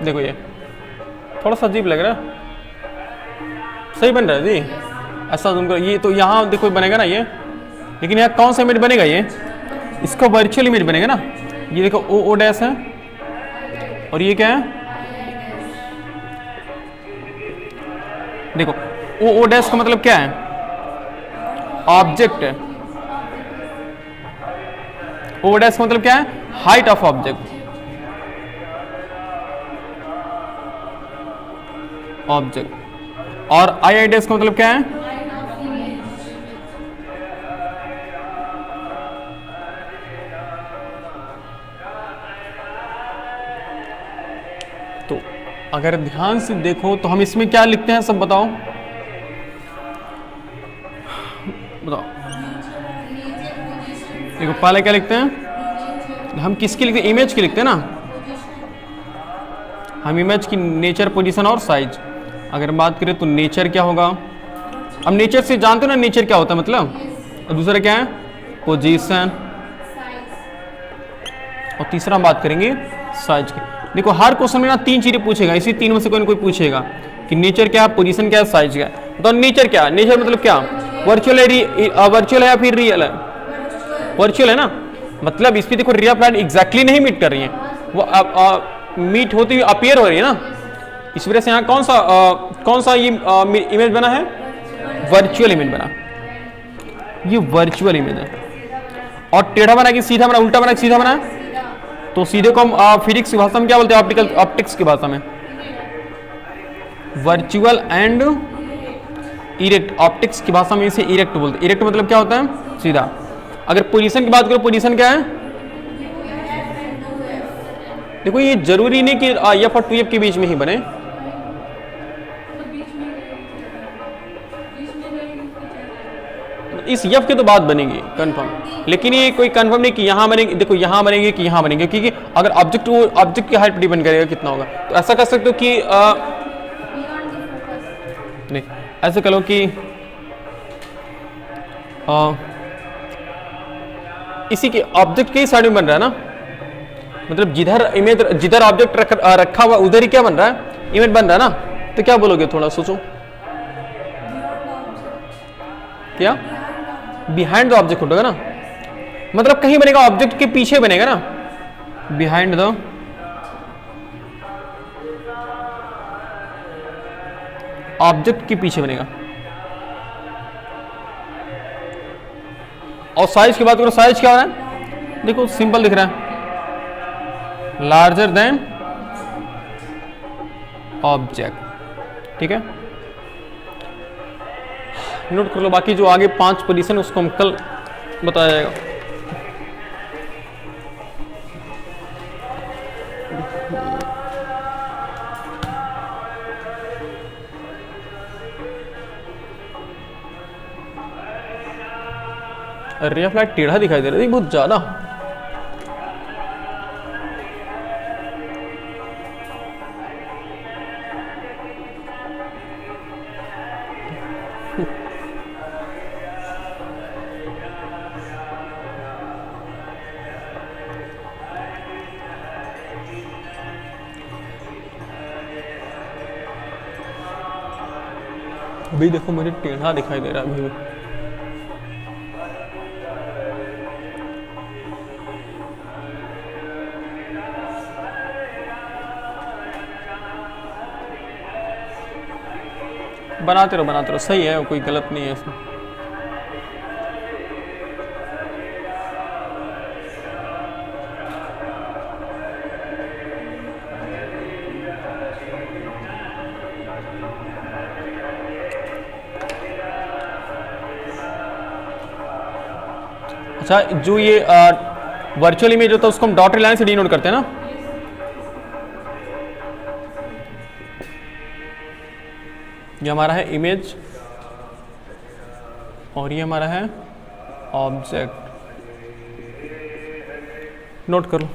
देखो ये थोड़ा सा अजीब लग रहा है। सही बन रहा है जी, ऐसा जूम करो। ये तो यहाँ देखो बनेगा ना ये, लेकिन यहाँ कौन सा इमेज बनेगा ये, इसका वर्चुअल इमेज बनेगा ना। ये देखो ओ डैश है और ये क्या है, देखो ओ डैश का मतलब क्या है, ऑब्जेक्ट है। ओ डैश का मतलब क्या है, हाइट ऑफ ऑब्जेक्ट। और आई डैश का मतलब क्या है, तो अगर ध्यान से देखो तो हम इसमें क्या लिखते हैं सब बताओ, बताओ। देखो पहले क्या लिखते हैं हम, किसकी लिखते हैं, इमेज की लिखते हैं ना। हम इमेज की नेचर, पोजीशन और साइज। अगर बात करें तो नेचर क्या होगा, अब नेचर से जानते हो ना नेचर क्या होता है मतलब, और दूसरा क्या है पोजीशन, और तीसरा हम बात करेंगे साइज की। देखो हर क्वेश्चन में ना 3 चीजें पूछेगा, इसी 3 में से कोई ना कोई पूछेगा कि नेचर क्या है, पोजीशन क्या है, साइज क्या है। तो नेचर क्या है, नेचर मतलब क्या, वर्चुअल है, वर्चुअल है या फिर रियल है, वर्चुअल है ना। मतलब इस पे देखो रिएफ्रेंट एग्जैक्टली नहीं मीट कर रही है, वो मीट होती हुई अपीयर हो रही है ना। इस वजह से यहाँ कौन सा ये इमेज बना है, वर्चुअल इमेज बना, ये वर्चुअल इमेज है। और टेढ़ा बना कि सीधा बना, उल्टा बना कि सीधा बना, तो सीधे को हम फिजिक्स की भाषा में क्या बोलते हैं, ऑप्टिक्स की भाषा में वर्चुअल एंड इरेक्ट। ऑप्टिक्स की भाषा में इसे इरेक्ट बोलते हैं। इरेक्ट मतलब क्या होता है, सीधा। अगर पोजीशन की बात करो, पोजीशन क्या है, देखो ये जरूरी नहीं कि एफ और 2F के बीच में ही बने, इस एफ के तो बाद बनेगी कंफर्म, लेकिन ये कोई कंफर्म नहीं कि यहाँ बनेगी, देखो यहाँ बनेंगे कि यहाँ बनेंगे, क्योंकि अगर ऑब्जेक्ट की हाइट डिपेंड करेगा कितना होगा। तो ऐसा कर सकते हो कि नहीं, ऐसे करो कि इसी के ऑब्जेक्ट के साइड में बन रहा है ना, मतलब जिधर ऑब्जेक्ट रखा हुआ उधर ही क्या बन रहा है, इमेज बन रहा है ना। तो क्या बोलोगे, थोड़ा सोचो, क्या बिहाइंड द ऑब्जेक्ट होगा ना, मतलब कहीं बनेगा, ऑब्जेक्ट के पीछे बनेगा ना, बिहाइंड द ऑब्जेक्ट के पीछे बनेगा। और साइज की बात करो, साइज क्या हो रहा है, देखो सिंपल दिख रहा है, लार्जर देन ऑब्जेक्ट। ठीक है, नोट कर लो। बाकी जो आगे 5 पोजीशन उसको हम कल बताया जाएगा। रे ऑफ लाइट टेढ़ा दिखाई दे रहा है बहुत ज्यादा। अभी देखो मुझे टेढ़ा दिखाई दे रहा है अभी। बनाते रहो, सही है, कोई गलत नहीं है इसमें। अच्छा, जो ये वर्चुअल इमेज होता है उसको हम डॉटेड लाइन से डिनोट करते हैं ना। ये हमारा है इमेज और ये हमारा है ऑब्जेक्ट। नोट कर लो।